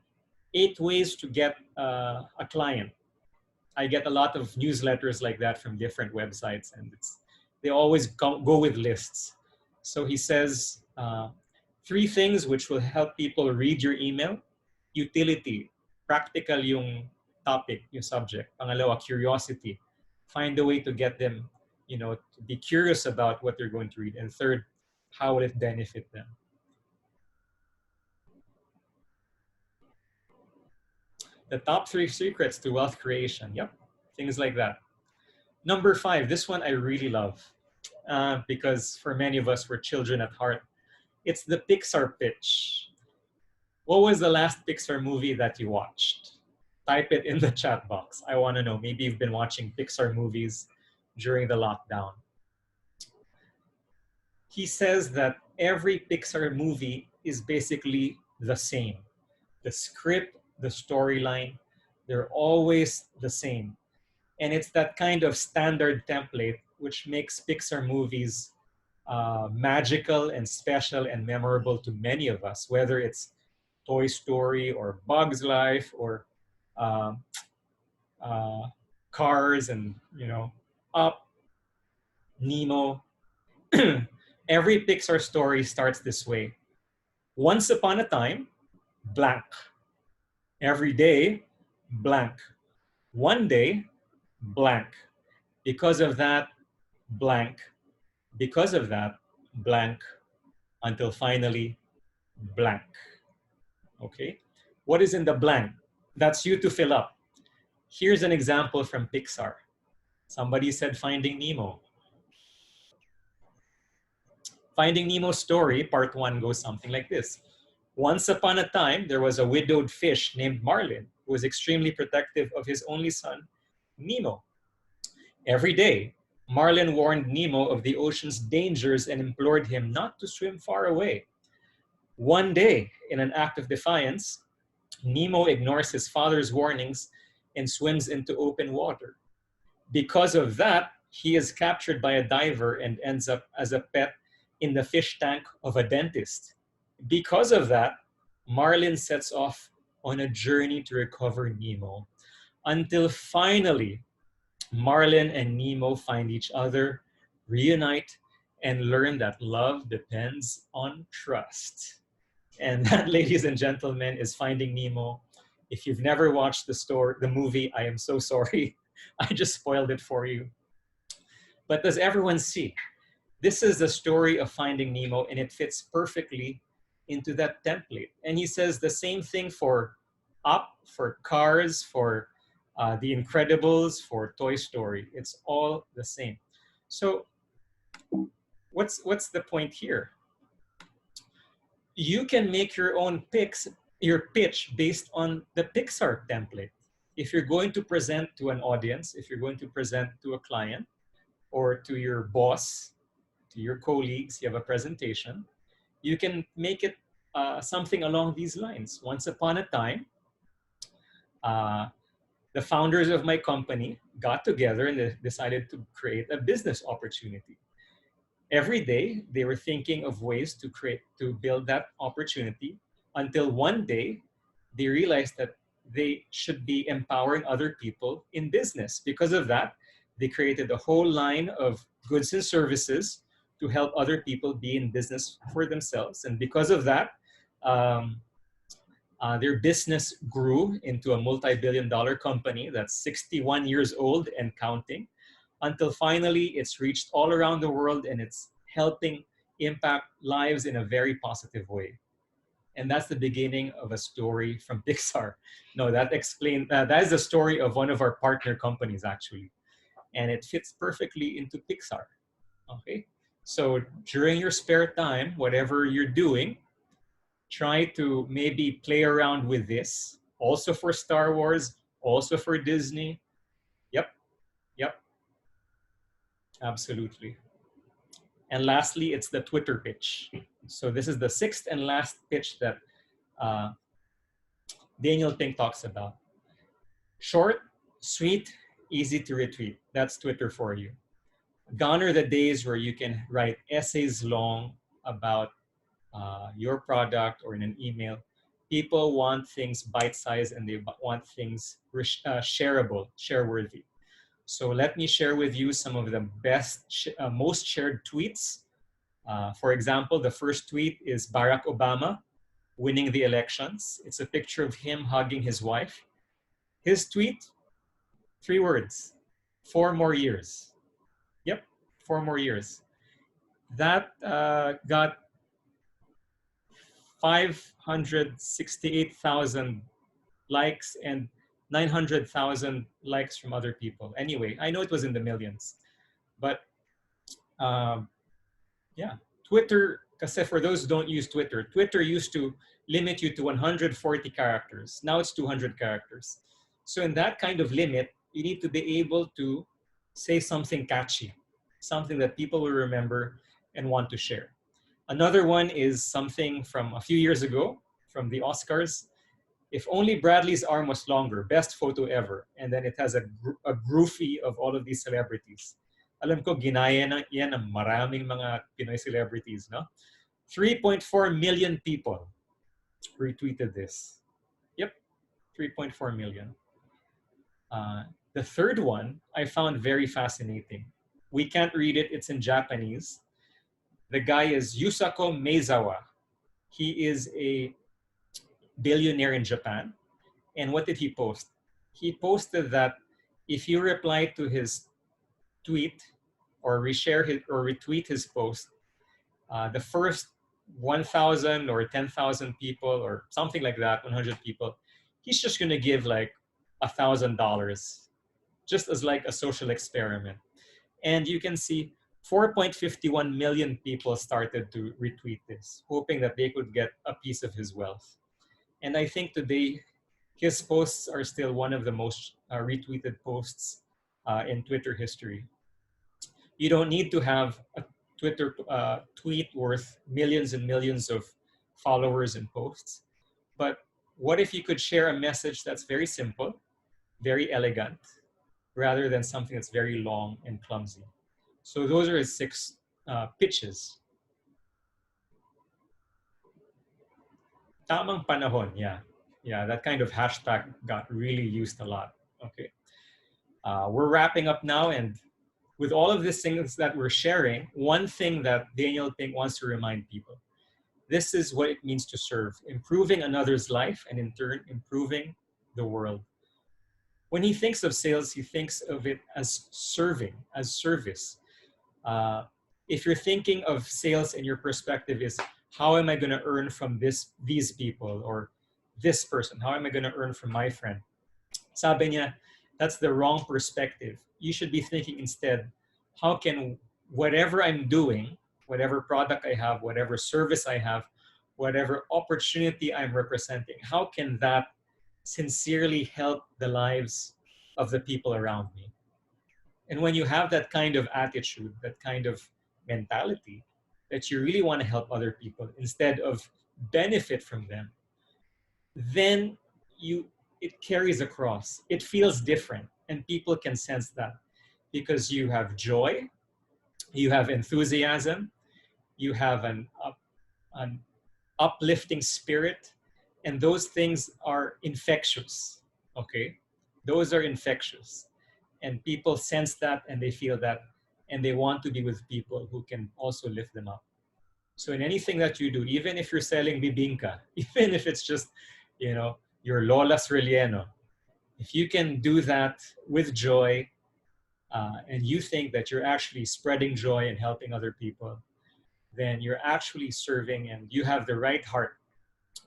8 ways to get a client. I get a lot of newsletters like that from different websites, and they always go with lists. So he says 3 things which will help people read your email: utility, practical yung topic, yung subject. Pangalawa, curiosity, find a way to get them, to be curious about what they're going to read. And third, how will it benefit them? The top 3 secrets to wealth creation. Yep, things like that. Number 5, this one I really love because for many of us, we're children at heart. It's the Pixar pitch. What was the last Pixar movie that you watched? Type it in the chat box. I want to know. Maybe you've been watching Pixar movies during the lockdown. He says that every Pixar movie is basically the same. The script, the storyline, they're always the same. And it's that kind of standard template which makes Pixar movies magical and special and memorable to many of us, whether it's Toy Story or Bug's Life or uh, uh, Cars and, Up, Nemo. Every Pixar story starts this way. Once upon a time, blank. Every day, blank. One day, blank. Because of that, blank. Because of that, blank. Until finally, blank. Okay? What is in the blank? That's you to fill up. Here's an example from Pixar. Somebody said Finding Nemo. Finding Nemo's story, part 1, goes something like this. Once upon a time, there was a widowed fish named Marlin who was extremely protective of his only son, Nemo. Every day, Marlin warned Nemo of the ocean's dangers and implored him not to swim far away. One day, in an act of defiance, Nemo ignores his father's warnings and swims into open water. Because of that, he is captured by a diver and ends up as a pet in the fish tank of a dentist. Because of that, Marlin sets off on a journey to recover Nemo until finally Marlin and Nemo find each other, reunite, and learn that love depends on trust. And that, ladies and gentlemen, is Finding Nemo. If you've never watched the movie, I am so sorry. I just spoiled it for you. But does everyone see? This is the story of Finding Nemo, and it fits perfectly into that template. And he says the same thing for Up, for Cars, for The Incredibles, for Toy Story. It's all the same. So what's the point here? You can make your own your pitch based on the Pixar template. If you're going to present to an audience, if you're going to present to a client or to your boss, to your colleagues, you have a presentation, you can make it something along these lines. Once upon a time, the founders of my company got together and they decided to create a business opportunity. Every day, they were thinking of ways to build that opportunity until one day they realized that they should be empowering other people in business. Because of that, they created a whole line of goods and services to help other people be in business for themselves. And because of that, their business grew into a multi-billion-dollar company that's 61 years old and counting, until finally it's reached all around the world and it's helping impact lives in a very positive way. And that's the beginning of a story from Pixar. No, that is the story of one of our partner companies, actually. And it fits perfectly into Pixar. Okay? So during your spare time, whatever you're doing, try to maybe play around with this. Also for Star Wars, also for Disney. Yep, yep, absolutely. And lastly, it's the Twitter pitch. So this is the sixth and last pitch that uh, Daniel Pink talks about. Short, sweet, easy to retweet. That's Twitter for you. Gone are the days where you can write essays long about your product or in an email. People want things bite-sized and they want things shareable, share-worthy. So let me share with you some of the most shared tweets. For example, the first tweet is Barack Obama winning the elections. It's a picture of him hugging his wife. His tweet, 3 words, 4 more years. Yep, 4 more years. That got 568,000 likes and 900,000 likes from other people. Anyway, I know it was in the millions, but um, yeah, Twitter, kasi for those who don't use Twitter, Twitter used to limit you to 140 characters. Now it's 200 characters. So in that kind of limit, you need to be able to say something catchy, something that people will remember and want to share. Another one is something from a few years ago from the Oscars. If only Bradley's arm was longer, best photo ever. And then it has a groupie of all of these celebrities. Alam ko, ginaya na yan ng maraming mga Pinoy celebrities, no? 3.4 million people retweeted this. Yep, 3.4 million. The third one I found very fascinating. We can't read it, it's in Japanese. The guy is Yusako Meizawa. He is a billionaire in Japan. And what did he post? He posted that if you reply to his tweet or reshare his or retweet his post, the first 1,000 or 10,000 people or something like that, 100 people, he's just gonna give like $1,000, just as like a social experiment. And you can see 4.51 million people started to retweet this, hoping that they could get a piece of his wealth. And I think today his posts are still one of the most retweeted posts in Twitter history. You don't need to have a Twitter tweet worth millions and millions of followers and posts. But what if you could share a message that's very simple, very elegant, rather than something that's very long and clumsy? So those are his 6 pitches. Tamang panahon, yeah. Yeah, that kind of hashtag got really used a lot. Okay. We're wrapping up now, and with all of these things that we're sharing, one thing that Daniel Pink wants to remind people, this is what it means to serve, improving another's life and in turn improving the world. When he thinks of sales, he thinks of it as serving, as service. If you're thinking of sales and your perspective is, how am I going to earn from these people or this person? How am I going to earn from my friend? Sabi niya, that's the wrong perspective. You should be thinking instead, how can whatever I'm doing, whatever product I have, whatever service I have, whatever opportunity I'm representing, how can that sincerely help the lives of the people around me? And when you have that kind of attitude, that kind of mentality, that you really want to help other people instead of benefit from them, then it carries across. It feels different, and people can sense that because you have joy, you have enthusiasm, you have an uplifting spirit, and those things are infectious. Okay, those are infectious, and people sense that and they feel that, and they want to be with people who can also lift them up. So in anything that you do, even if you're selling bibingka, even if it's just, your lola's relleno, if you can do that with joy, and you think that you're actually spreading joy and helping other people, then you're actually serving and you have the right heart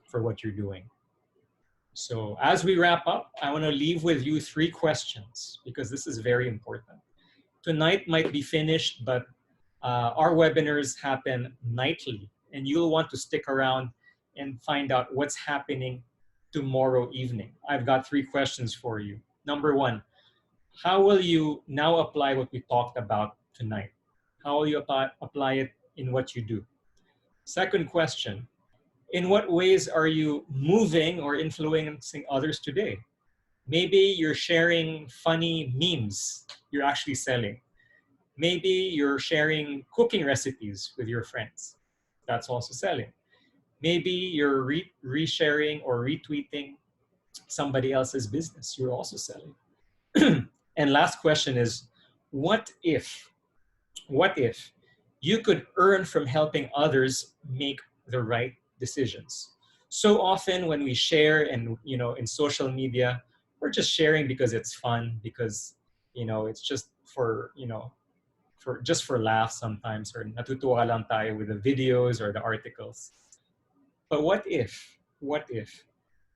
for what you're doing. So as we wrap up, I want to leave with you 3 questions because this is very important. Tonight might be finished, but our webinars happen nightly, and you'll want to stick around and find out what's happening tomorrow evening. I've got 3 questions for you. Number one, how will you now apply what we talked about tonight? How will you apply it in what you do? Second question, in what ways are you moving or influencing others today? Maybe you're sharing funny memes you're actually selling. Maybe you're sharing cooking recipes with your friends. That's also selling. Maybe you're resharing or retweeting somebody else's business. You're also selling. And last question is, what if, what if you could earn from helping others make the right decisions? So often when we share and, in social media, we're just sharing because it's fun, because, it's just for just for laughs sometimes, or natutuwa lang tayo with the videos or the articles. But what if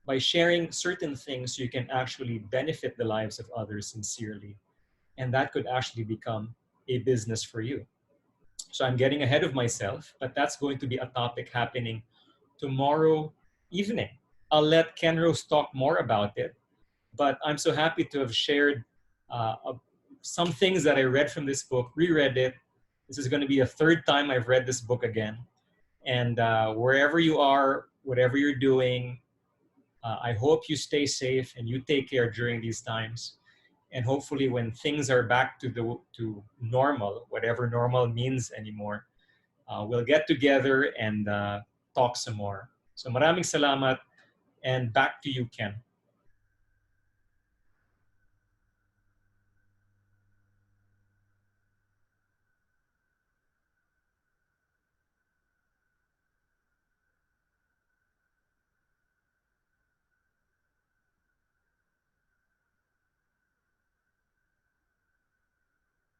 by sharing certain things you can actually benefit the lives of others sincerely, and that could actually become a business for you? So I'm getting ahead of myself, but that's going to be a topic happening tomorrow evening. I'll let Ken Rose talk more about it, but I'm so happy to have shared some things that I read from this book, reread it. This is going to be a third time I've read this book again. And wherever you are, whatever you're doing, I hope you stay safe and you take care during these times. And hopefully when things are back to normal, whatever normal means anymore, we'll get together and talk some more. So maraming salamat, and back to you, Ken.